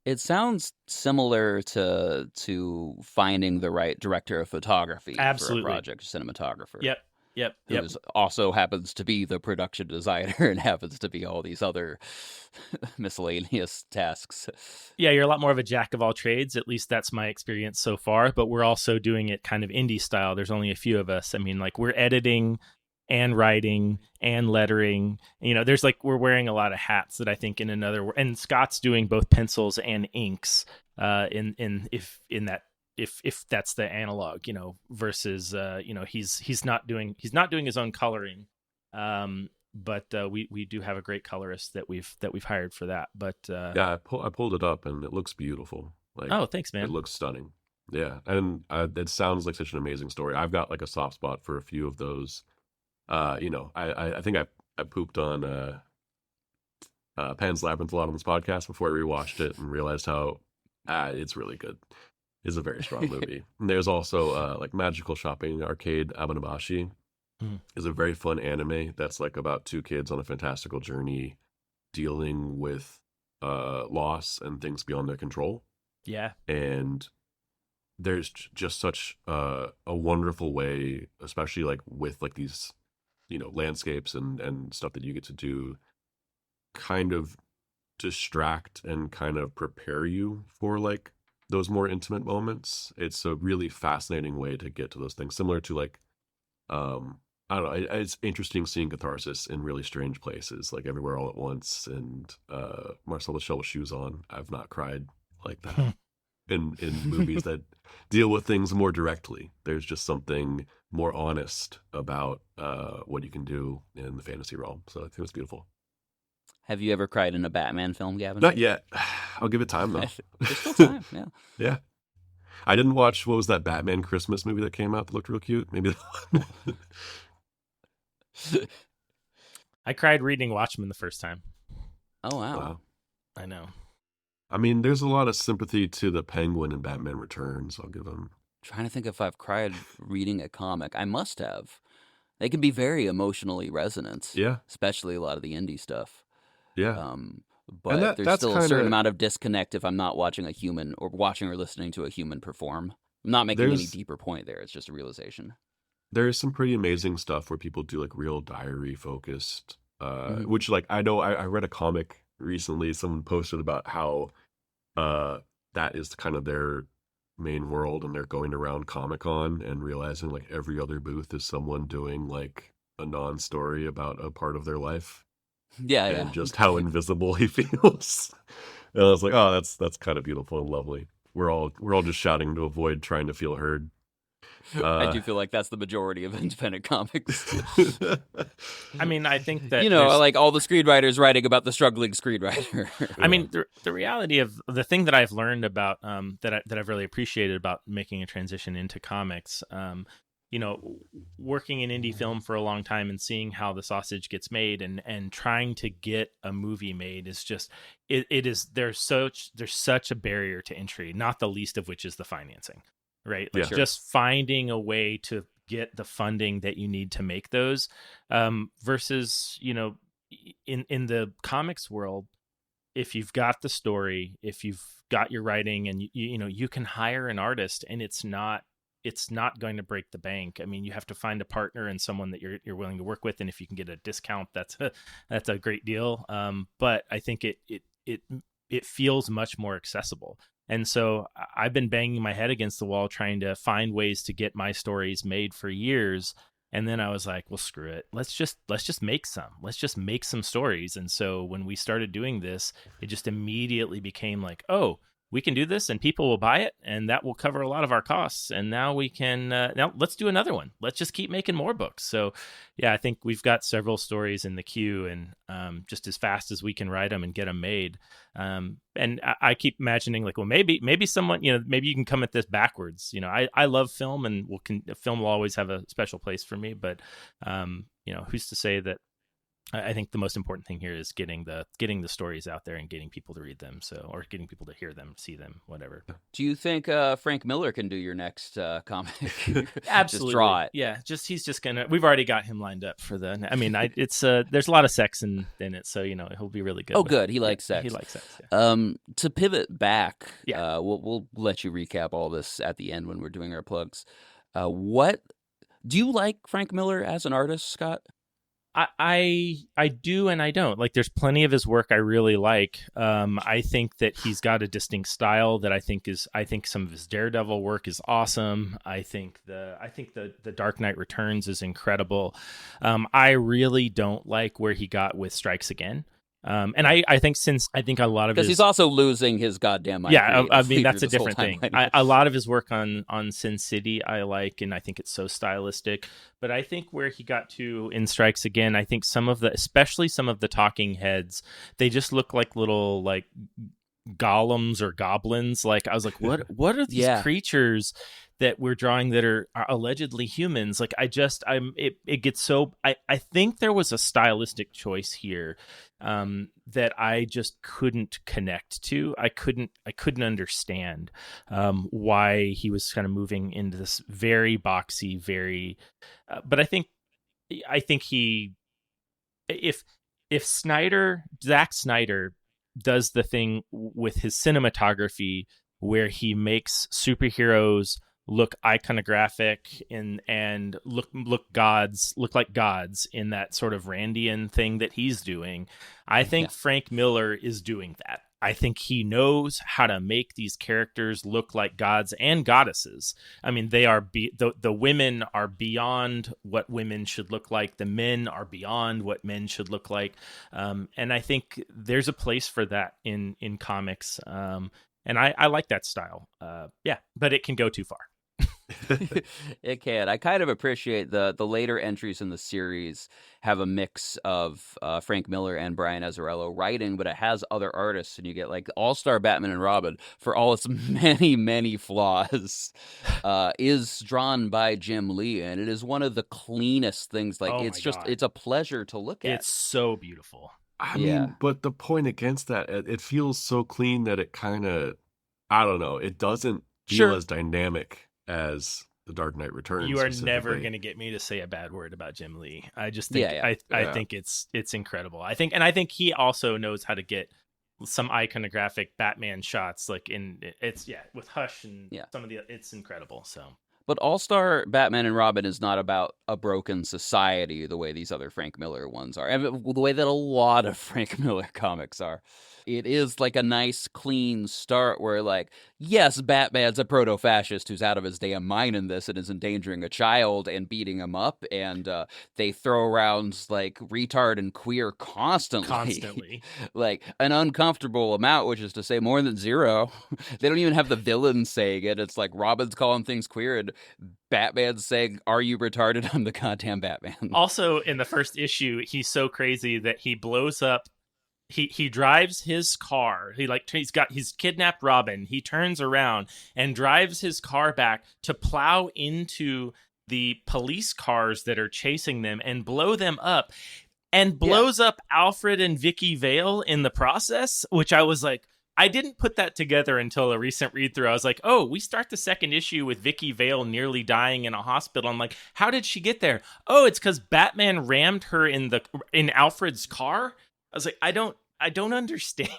It sounds similar to finding the right director of photography for a Absolutely. project, cinematographer. Yep. Who also happens to be the production designer and happens to be all these other miscellaneous tasks. Yeah, you're a lot more of a jack of all trades. At least that's my experience so far. But we're also doing it kind of indie style. There's only a few of us. I mean, like we're editing and writing and lettering. You know, there's like we're wearing a lot of hats that I think in another. And Scott's doing both pencils and inks. If that's the analog, you know, versus you know, he's not doing his own coloring. But we do have a great colorist that we've hired for that. But Yeah, I pulled it up and it looks beautiful. Like, oh, thanks, man. it looks stunning. Yeah, and it sounds like such an amazing story. I've got like a soft spot for a few of those. You know, I think I pooped on Pan's Labyrinth a lot on this podcast before I rewatched it and realized how it's really good. It's a very strong movie. And there's also like Magical Shopping Arcade Abanabashi is a very fun anime that's like about two kids on a fantastical journey dealing with loss and things beyond their control. Yeah. And there's just such a wonderful way, especially like with like these, you know, landscapes and stuff that you get to do, kind of distract and kind of prepare you for like those more intimate moments. It's a really fascinating way to get to those things, similar to like I don't know, it's interesting seeing catharsis in really strange places, like Everywhere All at Once and Marcel the Shell with Shoes On. I've not cried like that in movies that deal with things more directly. There's just something more honest about what you can do in the fantasy realm. So I think it's beautiful. Have you ever cried in a Batman film, Gavin? Not yet. I'll give it time though. There's still time. Yeah. Yeah. I didn't watch, what was that Batman Christmas movie that came out that looked real cute? Maybe I cried reading Watchmen the first time. Oh wow. Wow. I know. I mean, there's a lot of sympathy to the Penguin in Batman Returns. I'll give them. Trying to think if I've cried reading a comic. I must have. They can be very emotionally resonant. Yeah. Especially a lot of the indie stuff. Yeah. But there's that's still a certain kinda- amount of disconnect if I'm not watching a human or watching or listening to a human perform. I'm not making any There's- deeper point there. It's just a realization. There's some pretty amazing stuff where people do like real diary focused, Mhm. which like I know I read a comic recently. Someone posted about how that is kind of their main world, and they're going around Comic-Con and realizing like every other booth is someone doing like a non-story about a part of their life Yeah, and just how invisible he feels. And I was like, oh, that's kind of beautiful and lovely. We're all just shouting to avoid trying to feel heard. I do feel like that's the majority of independent comics. I mean, I think that You know, there's- like all the screenwriters writing about the struggling screenwriter. I mean, the reality of the thing that I've learned about that I've really appreciated about making a transition into comics, you know, working in indie film for a long time and seeing how the sausage gets made and trying to get a movie made is just there's such a barrier to entry, not the least of which is the financing, right? Like Yeah. just finding a way to get the funding that you need to make those versus, you know, in the comics world, if you've got the story, if you've got your writing and you know, you can hire an artist and it's not going to break the bank. I mean, you have to find a partner and someone that you're willing to work with, and if you can get a discount, that's a great deal. But I think it feels much more accessible. And so I've been banging my head against the wall trying to find ways to get my stories made for years. And then I was like, well, screw it. Let's just make some. Let's just make some stories. And so when we started doing this, it just immediately became like, oh, we can do this and people will buy it and that will cover a lot of our costs. And now we can, now let's do another one. Let's just keep making more books. So yeah, I think we've got several stories in the queue and just as fast as we can write them and get them made. And I keep imagining like, well, maybe someone, you know, maybe you can come at this backwards. You know, I love film and film will always have a special place for me, but you know, who's to say that I think the most important thing here is getting the stories out there and getting people to read them. Or getting people to hear them, see them, whatever. Do you think Frank Miller can do your next comic? Absolutely. Just draw it. Yeah, he's just gonna. We've already got him lined up for the. I mean, it's there's a lot of sex in it, so he'll be really good. Oh, good. He likes sex. He likes sex. Yeah. To pivot back, Yeah. We'll let you recap all this at the end when we're doing our plugs. What do you like Frank Miller as an artist, Scott? I do and I don't. Like, there's plenty of his work I really like. I think that he's got a distinct style that I think some of his Daredevil work is awesome. I think the Dark Knight Returns is incredible. I really don't like where he got with Strikes Again. And I think a lot of because he's also losing his goddamn mind. Yeah, I mean, that's a different thing. A lot of his work on Sin City I like, and I think it's so stylistic. But I think where he got to in Strikes Again, I think especially some of the talking heads, they just look like little like golems or goblins. Like, I was like, what are these creatures that we're drawing that are allegedly humans? Like, it gets so. I think there was a stylistic choice here that I just couldn't connect to. I couldn't understand why he was kind of moving into this very boxy, very. But I think he, if Zack Snyder does the thing with his cinematography where he makes superheroes look iconographic and look like gods in that sort of Randian thing that he's doing. I think Frank Miller is doing that. I think he knows how to make these characters look like gods and goddesses. I mean, they are the women are beyond what women should look like. The men are beyond what men should look like. And I think there's a place for that in comics. And I like that style. But it can go too far. It can. I kind of appreciate the later entries in the series have a mix of Frank Miller and Brian Azzarello writing, but it has other artists, and you get like All-Star Batman and Robin, for all its many flaws, is drawn by Jim Lee, and it is one of the cleanest things. Like, it's a pleasure to look at. It's so beautiful. I mean, but the point against that, it feels so clean that it kind of, I don't know, it doesn't feel as dynamic as The Dark Knight Returns. You are never going to get me to say a bad word about Jim Lee. I just think I think it's incredible. I think he also knows how to get some iconographic Batman shots, like with Hush and some of it's incredible. So, but All-Star Batman and Robin is not about a broken society the way these other Frank Miller ones are, and the way that a lot of Frank Miller comics are. It is like a nice, clean start where, like, yes, Batman's a proto-fascist who's out of his damn mind in this and is endangering a child and beating him up, and they throw around, like, retard and queer constantly. Like, an uncomfortable amount, which is to say more than zero. They don't even have the villain saying it. It's like Robin's calling things queer and Batman's saying, "Are you retarded? I'm the goddamn Batman." Also, in the first issue, he's so crazy that he blows up. He drives his car. He's kidnapped Robin. He turns around and drives his car back to plow into the police cars that are chasing them and blow them up, and blows up Alfred and Vicky Vale in the process, which I was like, I didn't put that together until a recent read through. I was like, oh, we start the second issue with Vicky Vale nearly dying in a hospital. I'm like, how did she get there? Oh, it's because Batman rammed her in Alfred's car. I was like, I don't understand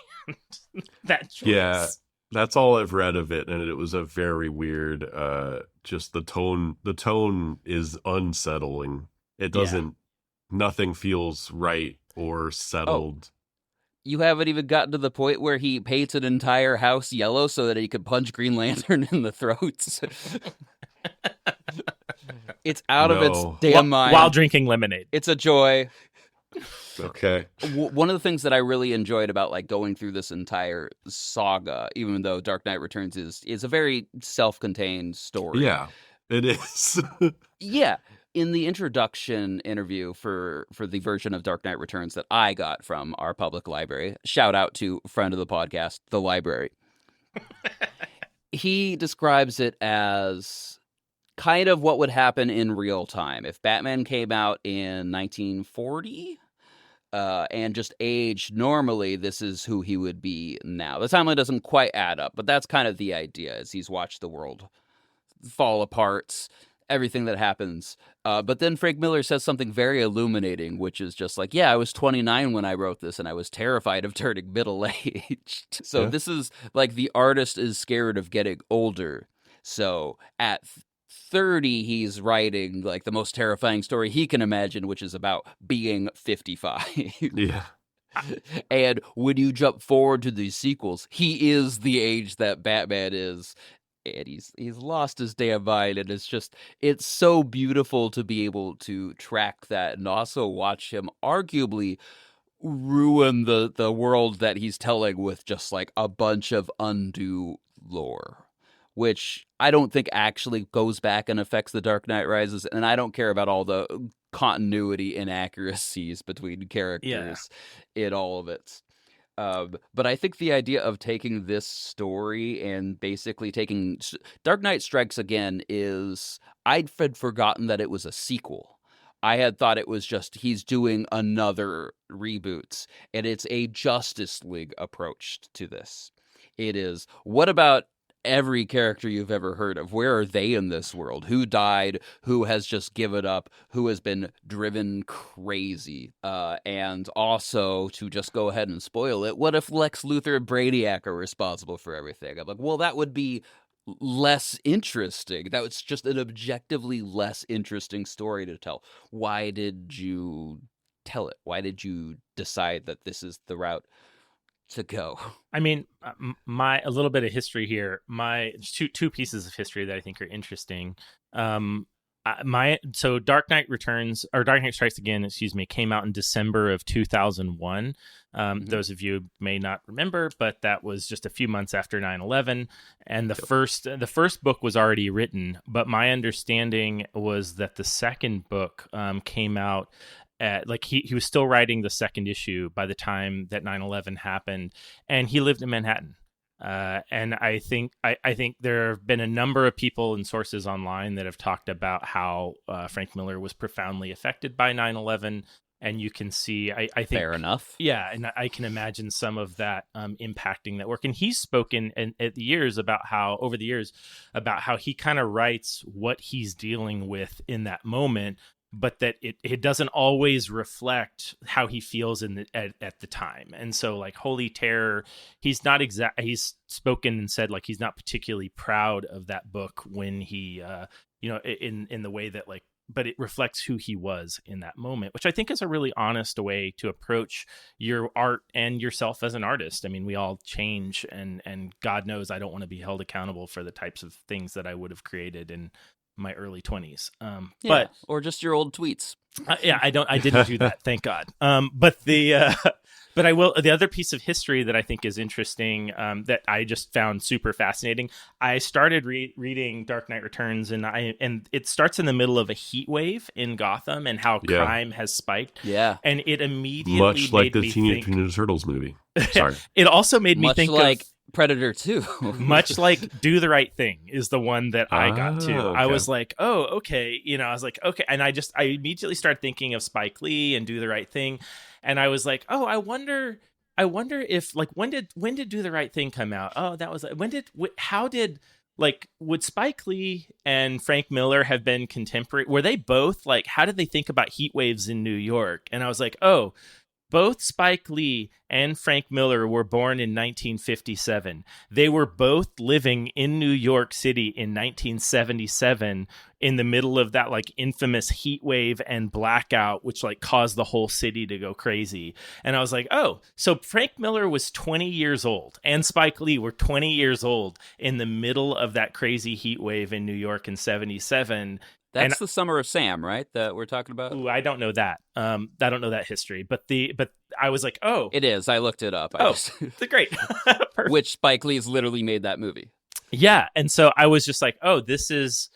that choice. Yeah, that's all I've read of it, and it was a very weird. Just the tone is unsettling. It doesn't. Nothing feels right or settled. You haven't even gotten to the point where he paints an entire house yellow so that he could punch Green Lantern in the throats. It's out of its damn mind. While drinking lemonade. It's a joy. Okay. One of the things that I really enjoyed about like going through this entire saga, even though Dark Knight Returns is a very self-contained story. Yeah, it is. Yeah. In the introduction interview for the version of Dark Knight Returns that I got from our public library, shout out to friend of the podcast, the library. He describes it as kind of what would happen in real time. If Batman came out in 1940, and just aged normally, this is who he would be now. The timeline doesn't quite add up, but that's kind of the idea, as he's watched the world fall apart, everything that happens. But then Frank Miller says something very illuminating, which is just like, yeah, I was 29 when I wrote this, and I was terrified of turning middle-aged. So this is like the artist is scared of getting older. So at 30, he's writing like the most terrifying story he can imagine, which is about being 55. Yeah. And when you jump forward to these sequels, he is the age that Batman is. And he's lost his damn mind, and it's so beautiful to be able to track that and also watch him arguably ruin the world that he's telling with just like a bunch of undue lore, which I don't think actually goes back and affects The Dark Knight Rises, and I don't care about all the continuity inaccuracies between characters in all of it. But I think the idea of taking this story and basically taking Dark Knight Strikes Again is, I'd forgotten that it was a sequel. I had thought it was just he's doing another reboot, and it's a Justice League approach to this. It is, what about every character you've ever heard of? Where are they in this world? Who died? Who has just given up? Who has been driven crazy? And also, to just go ahead and spoil it, what if Lex Luthor and Brainiac are responsible for everything? I'm like, well, that would be less interesting. That was just an objectively less interesting story to tell. Why did you tell it? Why did you decide that this is the route to go? I mean, a little bit of history here. Two pieces of history that I think are interesting. So Dark Knight Strikes Again, came out in December of 2001. Those of you may not remember, but that was just a few months after 9/11, and the first book was already written. But my understanding was that the second book came out at, like, he was still writing the second issue by the time that 9/11 happened, and he lived in Manhattan. And I think there have been a number of people and sources online that have talked about how Frank Miller was profoundly affected by 9/11. And you can see, I think, fair enough. Yeah, and I can imagine some of that impacting that work. And he's spoken over the years about how he kind of writes what he's dealing with in that moment, but that it doesn't always reflect how he feels at the time. And so, like, Holy Terror, he's spoken and said, like, he's not particularly proud of that book when he in the way that, like, but it reflects who he was in that moment, which I think is a really honest way to approach your art and yourself as an artist. I mean, we all change, and God knows I don't want to be held accountable for the types of things that I would have created in my early 20s. But or just your old tweets. I didn't do that, thank God. But I will. The other piece of history that I think is interesting, that I just found super fascinating. I started reading Dark Knight Returns, and it starts in the middle of a heat wave in Gotham, and how crime has spiked. Yeah, and it immediately much like the me Teenage think, Mutant Ninja Turtles movie. Sorry, it also made me think like of Predator 2. much like Do the Right Thing is the one that I got to. Okay. I was like, oh, okay. I was like, okay. And I immediately started thinking of Spike Lee and Do the Right Thing. And I was like, oh, I wonder if, like, when did Do the Right Thing come out? Oh, that was, would Spike Lee and Frank Miller have been contemporary? Were they both, like, how did they think about heat waves in New York? And I was like, oh, both Spike Lee and Frank Miller were born in 1957. They were both living in New York City in 1977 in the middle of that, like, infamous heat wave and blackout, which, like, caused the whole city to go crazy. And I was like, oh, so Frank Miller was 20 years old and Spike Lee were 20 years old in the middle of that crazy heat wave in New York in 77. That's the Summer of Sam, right? That we're talking about. Ooh, I don't know that. I don't know that history, but I was like, oh, it is. I looked it up. Great. Which Spike Lee's literally made that movie. Yeah, and so I was just like, oh, this is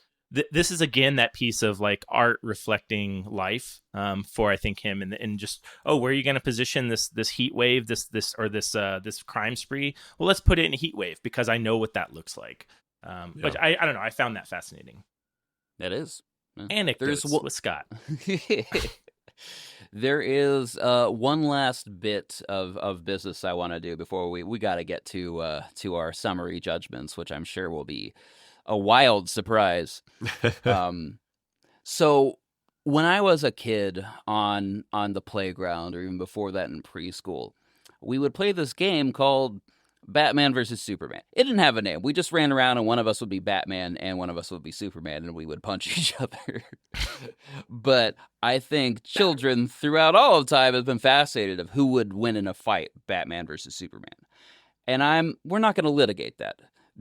again that piece of, like, art reflecting life for, I think, him, and just, oh, where are you going to position this heat wave, this crime spree? Well, let's put it in a heat wave because I know what that looks like. But I don't know. I found that fascinating. That is. Anecdotes with Scott. There is one last bit of business I want to do before we got to get to our summary judgments, which I'm sure will be a wild surprise. So when I was a kid on the playground, or even before that in preschool, we would play this game called Batman versus Superman. It didn't have a name. We just ran around and one of us would be Batman and one of us would be Superman and we would punch each other. But I think children throughout all of time have been fascinated of who would win in a fight, Batman versus Superman. And we're not going to litigate that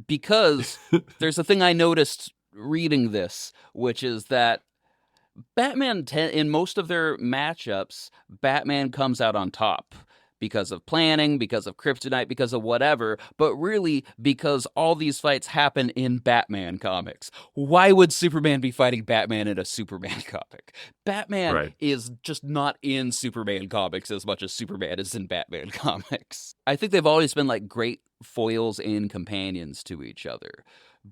because there's a thing I noticed reading this, which is that Batman, in most of their matchups, Batman comes out on top. Because of planning, because of kryptonite, because of whatever, but really because all these fights happen in Batman comics. Why would Superman be fighting Batman in a Superman comic? Batman is just not in Superman comics as much as Superman is in Batman comics. I think they've always been like great foils and companions to each other.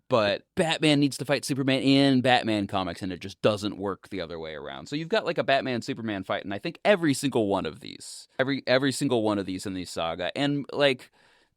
But Batman needs to fight Superman in Batman comics, and it just doesn't work the other way around. So you've got like a Batman-Superman fight, and I think every single one of these in these saga, and like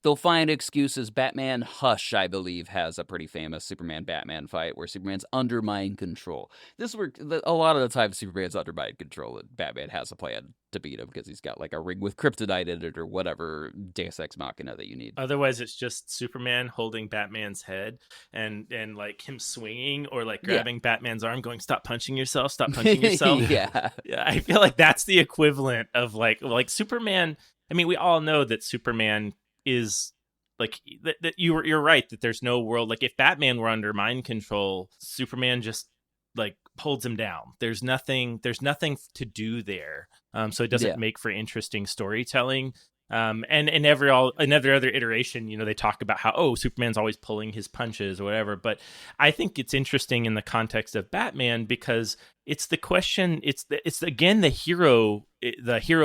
they'll find excuses. Batman Hush, I believe, has a pretty famous Superman-Batman fight where Superman's under mind control. A lot of the time Superman's under mind control, and Batman has a plan to beat him because he's got like a ring with kryptonite in it or whatever Deus Ex Machina that you need. Otherwise, it's just Superman holding Batman's head and like him swinging or like grabbing Batman's arm, going, "Stop punching yourself! Stop punching yourself!" Yeah. I feel like that's the equivalent of like Superman. I mean, we all know that Superman is like that. You're right that there's no world like if Batman were under mind control, Superman just like holds him down. There's nothing to do there. So it doesn't make for interesting storytelling. And in every other iteration, you know, they talk about how, Superman's always pulling his punches or whatever. But I think it's interesting in the context of Batman because it's the question. It's again the hero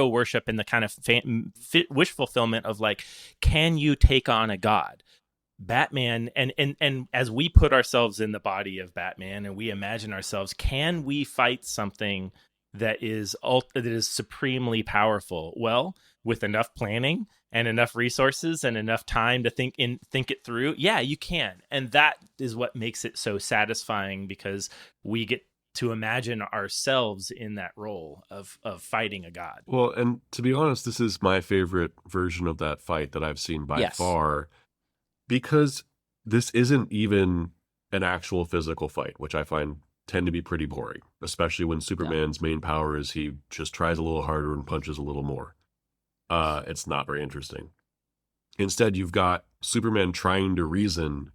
worship and the kind of wish fulfillment of like, can you take on a god? Batman and as we put ourselves in the body of Batman and we imagine ourselves, can we fight something that is supremely powerful? Well, with enough planning and enough resources and enough time to think it through, yeah, you can. And that is what makes it so satisfying because we get to imagine ourselves in that role of fighting a god. Well, and to be honest, this is my favorite version of that fight that I've seen by far. Because this isn't even an actual physical fight, which I find tend to be pretty boring, especially when Superman's main power is he just tries a little harder and punches a little more. It's not very interesting. Instead, you've got Superman trying to reason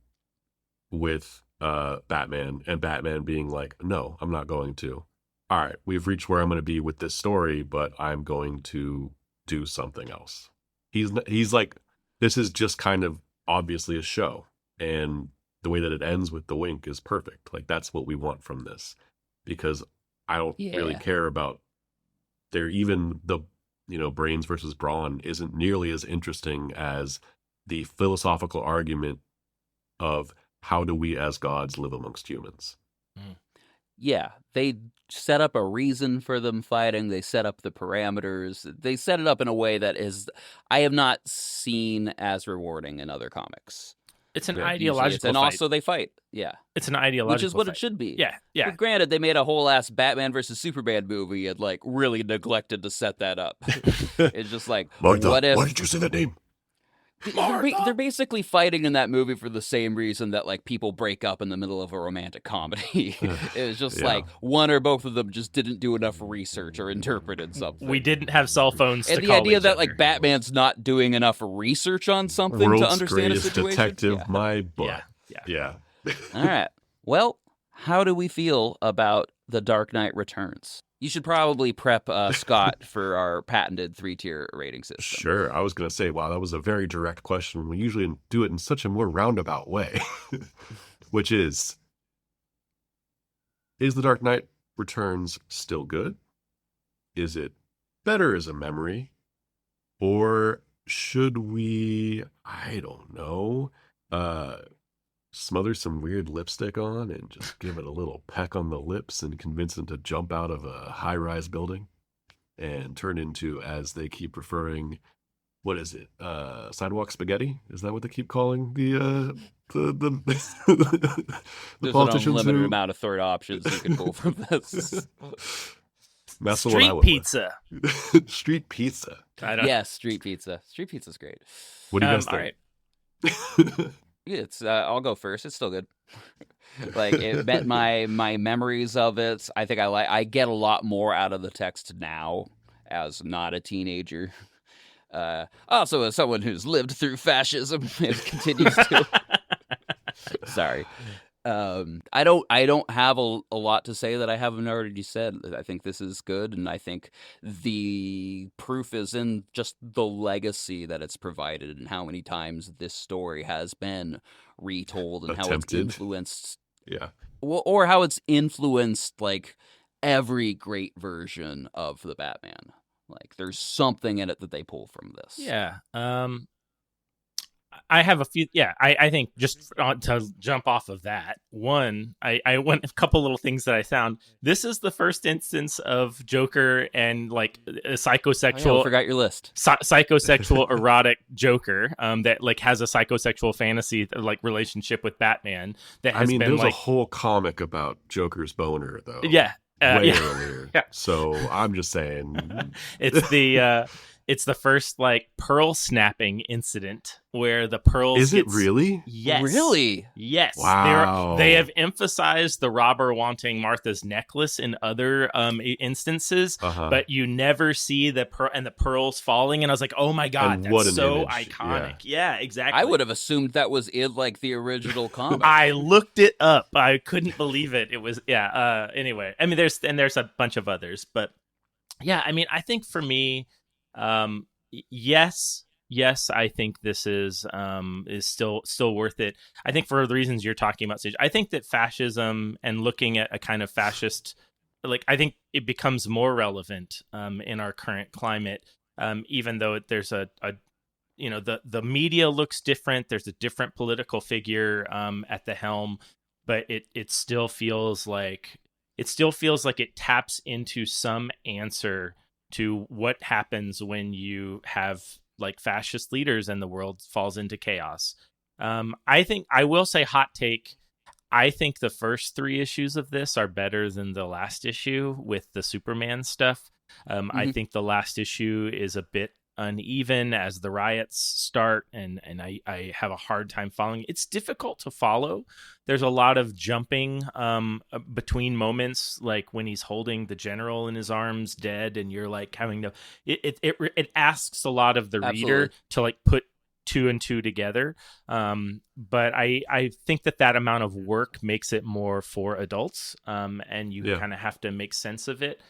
with Batman, and Batman being like, "No, I'm not going to. All right, we've reached where I'm going to be with this story, but I'm going to do something else." He's like, this is just kind of obviously a show, and the way that it ends with the wink is perfect. Like that's what we want from this, because I don't really care about even the brains versus brawn isn't nearly as interesting as the philosophical argument of how do we as gods live amongst humans. Yeah, they set up a reason for them fighting. They set up the parameters. They set it up in a way that I have not seen as rewarding in other comics. It's an ideological and fight. Also they fight. Yeah. It's an ideological Which is what fight. It should be. Yeah. But granted, they made a whole ass Batman versus Superman movie and like really neglected to set that up. It's just like, Martha, what if... why did you say that name? They're basically fighting in that movie for the same reason that like people break up in the middle of a romantic comedy. It was just like one or both of them just didn't do enough research or interpreted something. We didn't have cell phones. And to the idea that other. like Batman's not doing enough research on something World's to understand a greatest situation. detective, my butt. Yeah. All right. Well, how do we feel about The Dark Knight Returns? You should probably prep Scott for our patented 3-tier rating system. Sure. I was going to say, wow, that was a very direct question. We usually do it in such a more roundabout way, which is The Dark Knight Returns still good? Is it better as a memory? Or should we, I don't know, smother some weird lipstick on and just give it a little peck on the lips and convince him to jump out of a high-rise building? and turn into, as they keep referring, what is it? Sidewalk spaghetti? Is that what they keep calling the There's an politicians unlimited amount of third options you can pull from this. That's the one I Street went pizza. with. Street pizza. I don't. Yes, street pizza. Street pizza's great. What do you guys All think? right. It's I'll go first. It's still good. Like it met my memories of it. I think I get a lot more out of the text now as not a teenager. Also as someone who's lived through fascism and continues to. Sorry. I don't have a lot to say that I haven't already said. I think this is good, and I think the proof is in just the legacy that it's provided and how many times this story has been retold and how it's Attempted. influenced, Yeah. or how it's influenced like every great version of the Batman. Like there's something in it that they pull from this. Yeah. I have a few. Yeah, I think just to jump off of that, one, I went a couple little things that I found. This is the first instance of Joker and like a psychosexual. I forgot your list. Psychosexual erotic Joker that like has a psychosexual fantasy like relationship with Batman that has been there's like a whole comic about Joker's boner though. yeah. Way Yeah. earlier. Yeah. So I'm just saying. It's the first like pearl snapping incident where the pearls Is it really? Yes. Really? Yes. Wow. They have emphasized the robber wanting Martha's necklace in other instances, but you never see the pearls falling. And I was like, oh my God, And that's what an so image. iconic. Yeah, exactly. I would have assumed that was in like the original comic. I looked it up. I couldn't believe it. It was, yeah. Anyway, I mean, there's a bunch of others, but yeah, I mean, I think for me, yes, I think this is still worth it. I think for the reasons you're talking about, Sage, I think that fascism and looking at a kind of fascist, like I think it becomes more relevant in our current climate, even though there's a the media looks different. There's a different political figure at the helm, but it still feels like it taps into some answer to what happens when you have like fascist leaders and the world falls into chaos. I think I will say hot take. I think the first 3 issues of this are better than the last issue with the Superman stuff. I think the last issue is a bit uneven as the riots start, and I have a hard time following. It's difficult to follow. There's a lot of jumping between moments, like when he's holding the general in his arms dead, and you're like having to. It asks a lot of the reader to like put 2 and 2 together. But I think that amount of work makes it more for adults, and you kind of have to make sense of it.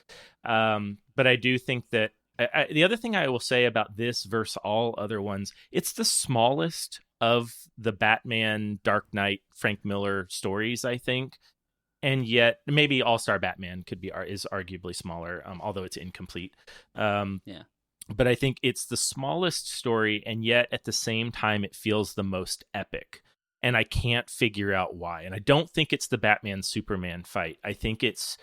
But I do think that. The other thing I will say about this versus all other ones, it's the smallest of the Batman, Dark Knight, Frank Miller stories, I think. And yet, maybe All-Star Batman is arguably smaller, although it's incomplete. But I think it's the smallest story, and yet at the same time, it feels the most epic. And I can't figure out why. And I don't think it's the Batman-Superman fight. I think it's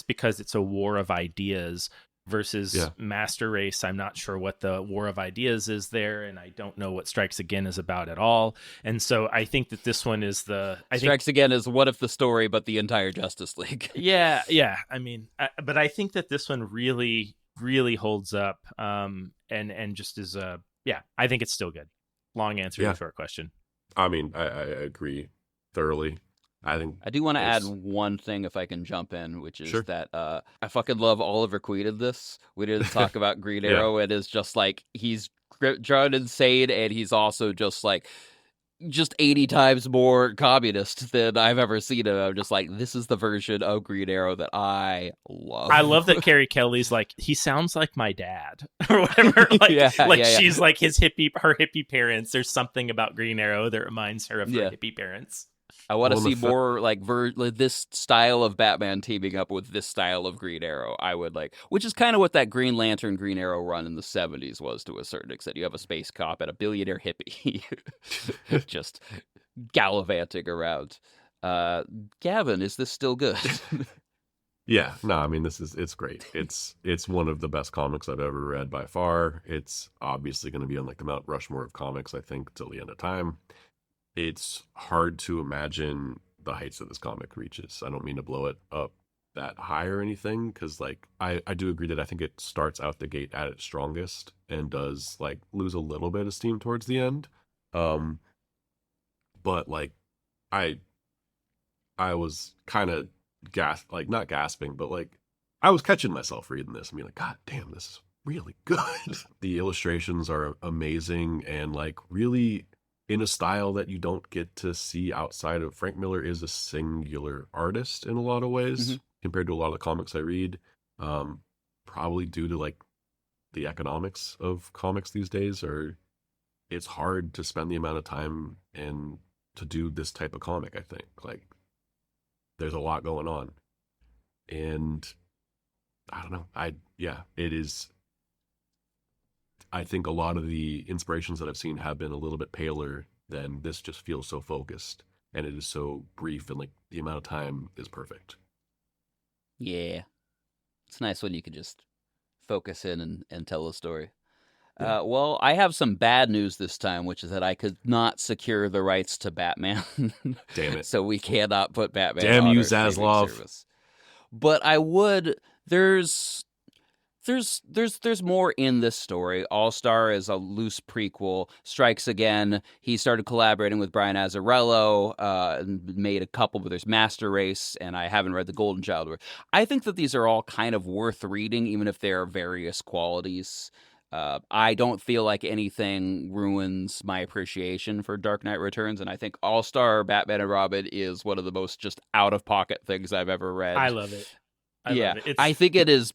because it's a war of ideas versus Master Race. I'm not sure what the War of Ideas is there, and I don't know what Strikes Again is about at all. And so I think that this one is Strikes Again is what if the story, but the entire Justice League. Yeah. I mean, but I think that this one really, really holds up, and just is I think it's still good. Long answer to a short question. I mean, I agree thoroughly. I do want to add one thing if I can jump in, which is that I fucking love Oliver Queen in this. We didn't talk about Green Arrow. It is just like he's drawn insane, and he's also just 80 times more communist than I've ever seen him. I'm just like, this is the version of Green Arrow that I love. I love that Carrie Kelly's like, he sounds like my dad or whatever. She's like her hippie parents. There's something about Green Arrow that reminds her of her hippie parents. I want to see more this style of Batman teaming up with this style of Green Arrow. I would which is kind of what that Green Lantern, Green Arrow run in the 70s was to a certain extent. You have a space cop and a billionaire hippie just gallivanting around. Gavin, is this still good? Yeah, no, I mean it's great. It's one of the best comics I've ever read by far. It's obviously going to be on like the Mount Rushmore of comics, I think, till the end of time. It's hard to imagine the heights that this comic reaches. I don't mean to blow it up that high or anything, because like I do agree that I think it starts out the gate at its strongest and does like lose a little bit of steam towards the end. Um, but like I I was kind of like not gasping, but like I was catching myself reading this and being like, God damn, this is really good. The illustrations are amazing and like really in a style that you don't get to see outside of. Frank Miller is a singular artist in a lot of ways compared to a lot of the comics I read. Probably due to like the economics of comics these days, or it's hard to spend the amount of time and to do this type of comic. I think like there's a lot going on, and I don't know. It is. I think a lot of the inspirations that I've seen have been a little bit paler than this. Just feels so focused, and it is so brief, and like the amount of time is perfect. Yeah. It's nice when you can just focus in and tell a story. Yeah. Well, I have some bad news this time, which is that I could not secure the rights to Batman. Damn it. So we cannot put Batman Damn on you, our streaming Zaslav. service. But I would. There's more in this story. All-Star is a loose prequel. Strikes Again, he started collaborating with Brian Azzarello, and made a couple, but there's Master Race, and I haven't read The Golden Child. I think that these are all kind of worth reading, even if they're various qualities. I don't feel like anything ruins my appreciation for Dark Knight Returns, and I think All-Star Batman and Robin is one of the most just out-of-pocket things I've ever read. I love it. Love it. I think it is.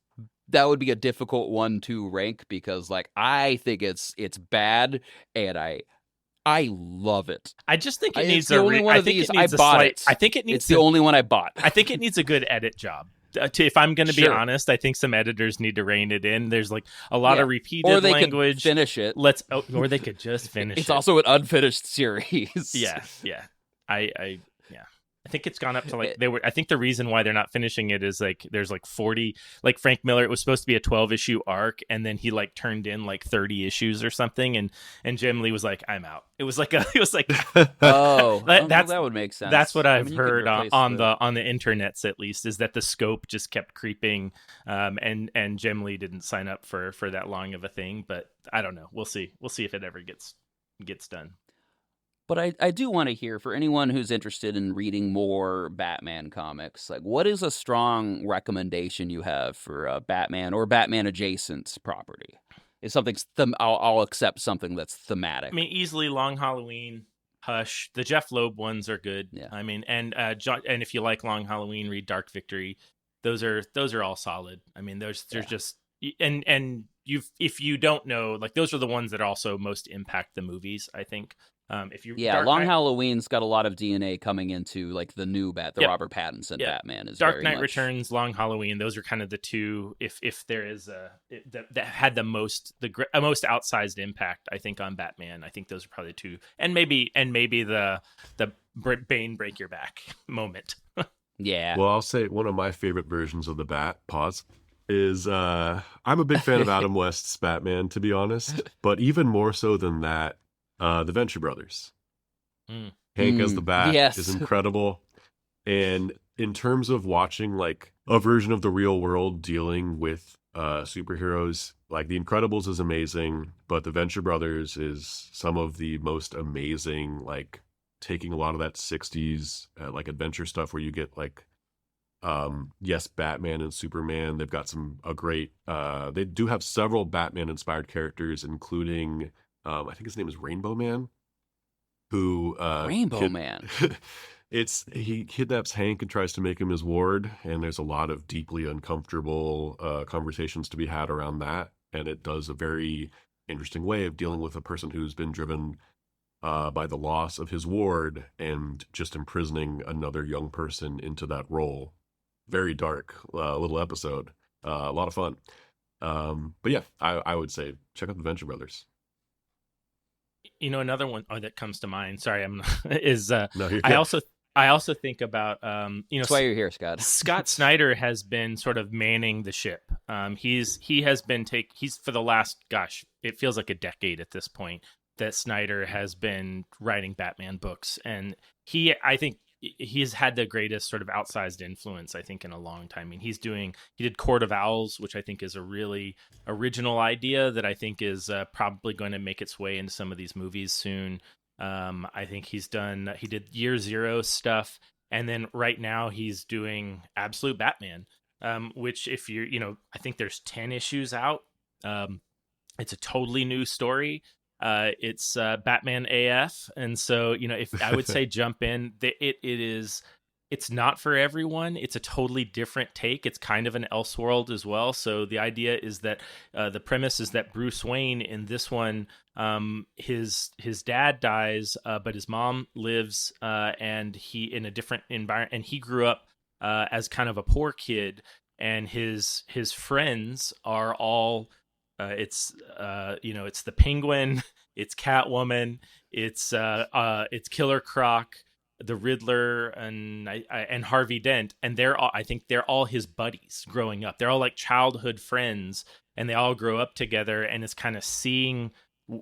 That would be a difficult one to rank because, like, I think it's bad, and I love it. I just think it It's needs the only one of these I bought it. I think it needs It's the only one I bought. I think it needs a good edit job. If I'm going to be Sure. honest, I think some editors need to rein it in. There's like a lot of repeated or they language. could finish it. Or they could just finish it. It's also an unfinished series. Yeah. I think it's gone up to like I think the reason why they're not finishing it is like there's like 40, like Frank Miller, it was supposed to be a 12-issue arc, and then he like turned in like 30 issues or something, and Jim Lee was like, I'm out. It was like that would make sense. That's what I've you could heard replace on the internets, at least, is that the scope just kept creeping, and Jim Lee didn't sign up for that long of a thing. But I don't know. We'll see if it ever gets done. But I do want to hear, for anyone who's interested in reading more Batman comics, like, what is a strong recommendation you have for Batman or Batman adjacent property? Is something I'll accept something that's thematic. I mean, easily Long Halloween, Hush. The Jeff Loeb ones are good. Yeah. I mean, and if you like Long Halloween, read Dark Victory. Those are all solid. I mean, there's just and if you don't know, like, those are the ones that also most impact the movies, I think. Long Halloween's got a lot of DNA coming into like the new Robert Pattinson Batman is Dark very Knight much... Returns, Long Halloween. Those are kind of the two. If there is that had the most outsized impact, I think, on Batman. I think those are probably two, and maybe the Bane break your back moment. Yeah. Well, I'll say one of my favorite versions of the Bat is I'm a big fan of Adam West's Batman, to be honest, but even more so than that. The Venture Brothers. Hank as the Bat is incredible. And in terms of watching like a version of the real world dealing with superheroes, like The Incredibles is amazing, but the Venture Brothers is some of the most amazing, like taking a lot of that 60s like adventure stuff where you get like Batman and Superman. They've got a great they do have several Batman inspired characters, including I think his name is Rainbow Man, who Man. He kidnaps Hank and tries to make him his ward, and there's a lot of deeply uncomfortable conversations to be had around that, and it does a very interesting way of dealing with a person who's been driven by the loss of his ward and just imprisoning another young person into that role. Very dark little episode, a lot of fun. But yeah, I would say check out the Venture Brothers. You know, another one that comes to mind. Sorry, is no, I also I also think about, That's why you're here, Scott. Scott Snyder has been sort of manning the ship. He's for the last, gosh, it feels like a decade at this point that Snyder has been writing Batman books, and I think he's had the greatest sort of outsized influence, I think, in a long time. I mean, he did Court of Owls, which I think is a really original idea that I think is probably going to make its way into some of these movies soon. I think he did Year Zero stuff. And then right now he's doing Absolute Batman, which if I think there's 10 issues out. It's a totally new story. It's Batman AF. And so, if I would say jump in, it's not for everyone. It's a totally different take. It's kind of an Elseworld as well. So the idea is that the premise is that Bruce Wayne in this one, his dad dies, but his mom lives, and he in a different environment, and he grew up as kind of a poor kid, and his friends are all it's the Penguin, it's Catwoman, it's Killer Croc, the Riddler, and Harvey Dent, and I think they're all his buddies growing up. They're all like childhood friends, and they all grow up together, and it's kind of seeing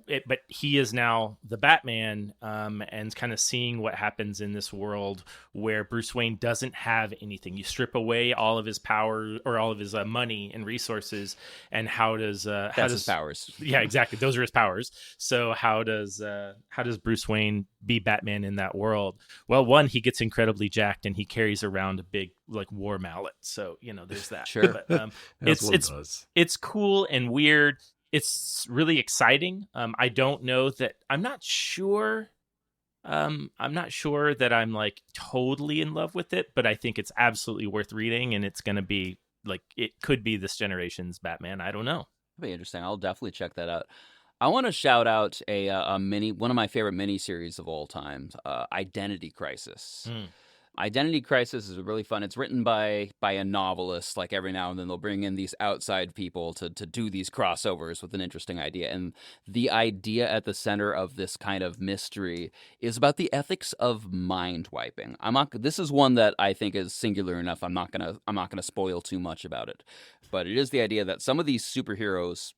it, but he is now the Batman, and kind of seeing what happens in this world where Bruce Wayne doesn't have anything. You strip away all of his power or all of his money and resources, and how does his powers? Yeah, exactly. Those are his powers. So how does Bruce Wayne be Batman in that world? Well, one, he gets incredibly jacked, and he carries around a big like war mallet. So there's that. Sure, but, it's cool and weird. It's really exciting. I don't know that I'm not sure that I'm like totally in love with it, but I think it's absolutely worth reading, and it's going to be like, it could be this generation's Batman. I don't know. That'd be interesting. I'll definitely check that out. I want to shout out one of my favorite miniseries of all time, Identity Crisis. Identity Crisis is really fun. It's written by a novelist. Like every now and then they'll bring in these outside people to do these crossovers with an interesting idea. And the idea at the center of this kind of mystery is about the ethics of mind wiping. This is one that I think is singular enough. I'm not gonna spoil too much about it. But it is the idea that some of these superheroes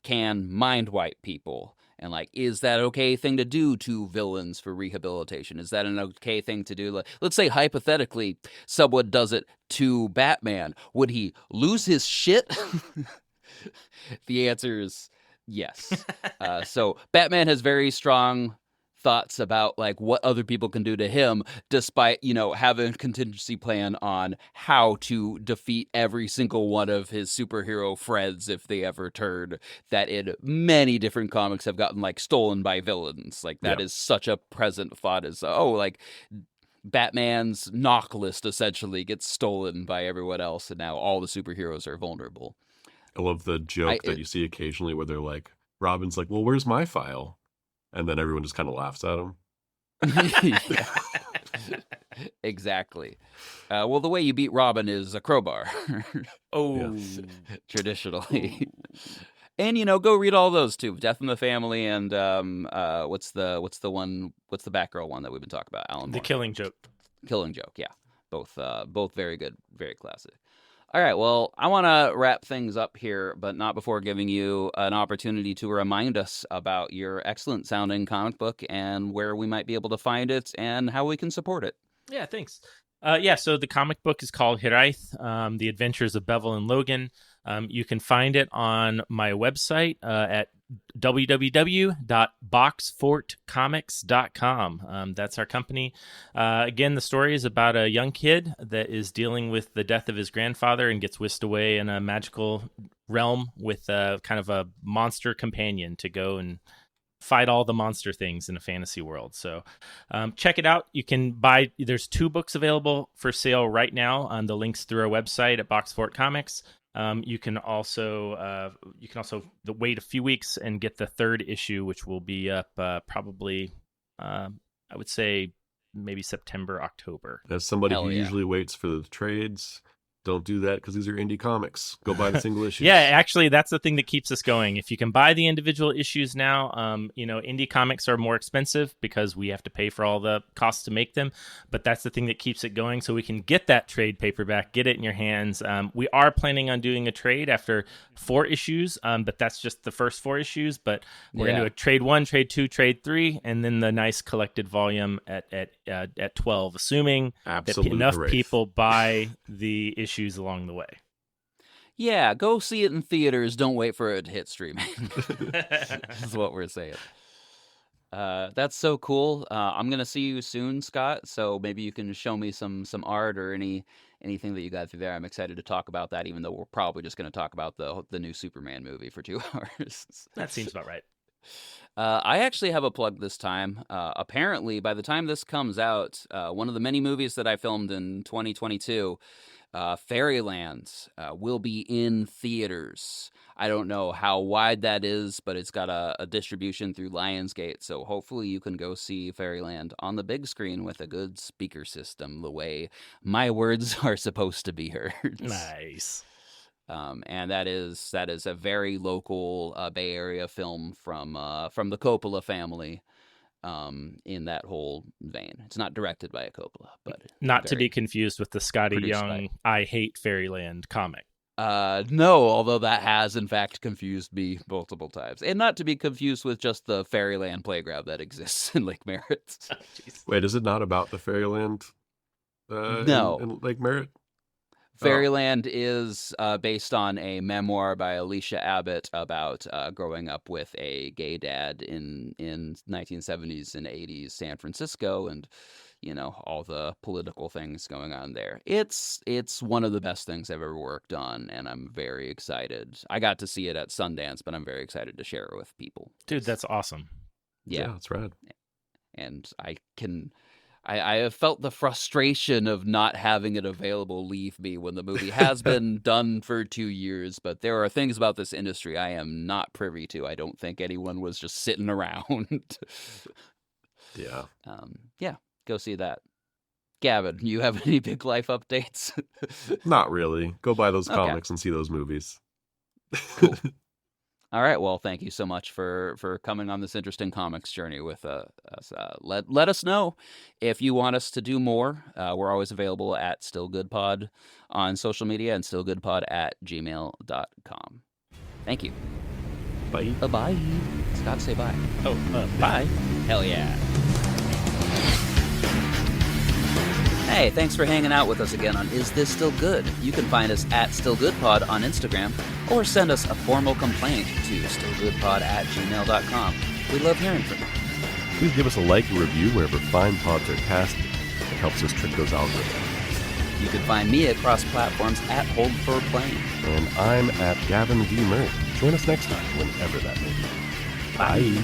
can mind wipe people. And like, is that okay thing to do to villains for rehabilitation? Is that an okay thing to do? Like, let's say hypothetically, someone does it to Batman. Would he lose his shit? The answer is yes. So Batman has very strong thoughts about like what other people can do to him, despite having a contingency plan on how to defeat every single one of his superhero friends if they ever turn, that in many different comics have gotten like stolen by villains. Like that is such a present thought, as like Batman's knock list essentially gets stolen by everyone else, and now all the superheroes are vulnerable. I love the joke that you see occasionally where they're like, Robin's like, well, where's my file? And then everyone just kind of laughs at him. Exactly. Well, the way you beat Robin is a crowbar. Traditionally. And go read all those too. Death in the Family and what's the Batgirl one that we've been talking about? Alan Moore. The Killing Joke. Killing Joke, yeah. Both very good, very classic. All right, well, I want to wrap things up here, but not before giving you an opportunity to remind us about your excellent-sounding comic book and where we might be able to find it and how we can support it. Yeah, thanks. So the comic book is called Hiraeth, The Adventures of Bevel and Logan. You can find it on my website at www.boxfortcomics.com. That's our company. Again, the story is about a young kid that is dealing with the death of his grandfather and gets whisked away in a magical realm with kind of a monster companion to go and fight all the monster things in a fantasy world. So check it out. You can buy, there's 2 books available for sale right now on the links through our website at Boxfort Comics. You can also wait a few weeks and get the 3rd issue, which will be up probably, I would say maybe September, October. As somebody who usually waits for the trades, don't do that because these are indie comics. Go buy the single issues. Yeah, actually, that's the thing that keeps us going. If you can buy the individual issues now, indie comics are more expensive because we have to pay for all the costs to make them. But that's the thing that keeps it going. So we can get that trade paperback, get it in your hands. We are planning on doing a trade after 4 issues, but that's just the first 4 issues. But we're going to do a trade 1, trade 2, trade 3, and then the nice collected volume at 12, assuming that enough people buy the issues along the way. Yeah, go see it in theaters. Don't wait for it to hit streaming. That's what we're saying. That's so cool. I'm gonna see you soon, Scott. So maybe you can show me some art or anything that you got through there. I'm excited to talk about that, even though we're probably just gonna talk about the new Superman movie for 2 hours. That seems about right. I actually have a plug this time. Apparently, by the time this comes out, one of the many movies that I filmed in 2022, Fairyland, will be in theaters. I don't know how wide that is, but it's got a distribution through Lionsgate, so hopefully you can go see Fairyland on the big screen with a good speaker system, the way my words are supposed to be heard. Nice. And that is a very local Bay Area film from the Coppola family. In that whole vein, it's not directed by a Coppola, but not to be confused with the Scotty Young by... "I Hate Fairyland" comic. No, although that has in fact confused me multiple times, and not to be confused with just the Fairyland playground that exists in Lake Merritt. Wait, is it not about the Fairyland? No, in Lake Merritt. Fairyland is based on a memoir by Alicia Abbott about growing up with a gay dad in 1970s and 80s San Francisco, and all the political things going on there. It's one of the best things I've ever worked on, and I'm very excited. I got to see it at Sundance, but I'm very excited to share it with people. Dude, that's awesome. Yeah, that's rad. And I have felt the frustration of not having it available leave me when the movie has been done for 2 years, but there are things about this industry I am not privy to. I don't think anyone was just sitting around. Yeah. Yeah, go see that. Gavin, you have any big life updates? Not really. Go buy those comics and see those movies. Cool. All right. Well, thank you so much for coming on this interesting comics journey with us. Let us know if you want us to do more. We're always available at StillGoodPod on social media and stillgoodpod@gmail.com. Thank you. Bye. Bye. Scott, say bye. Oh, bye. Hell yeah. Hey, thanks for hanging out with us again on Is This Still Good? You can find us at StillGoodPod on Instagram, or send us a formal complaint to stillgoodpod@gmail.com. We love hearing from you. Please give us a like and review wherever fine pods are cast. It helps us trick those algorithms. You can find me across platforms at Hold for Playing. And I'm at Gavin V. Murray. Join us next time, whenever that may be. Bye.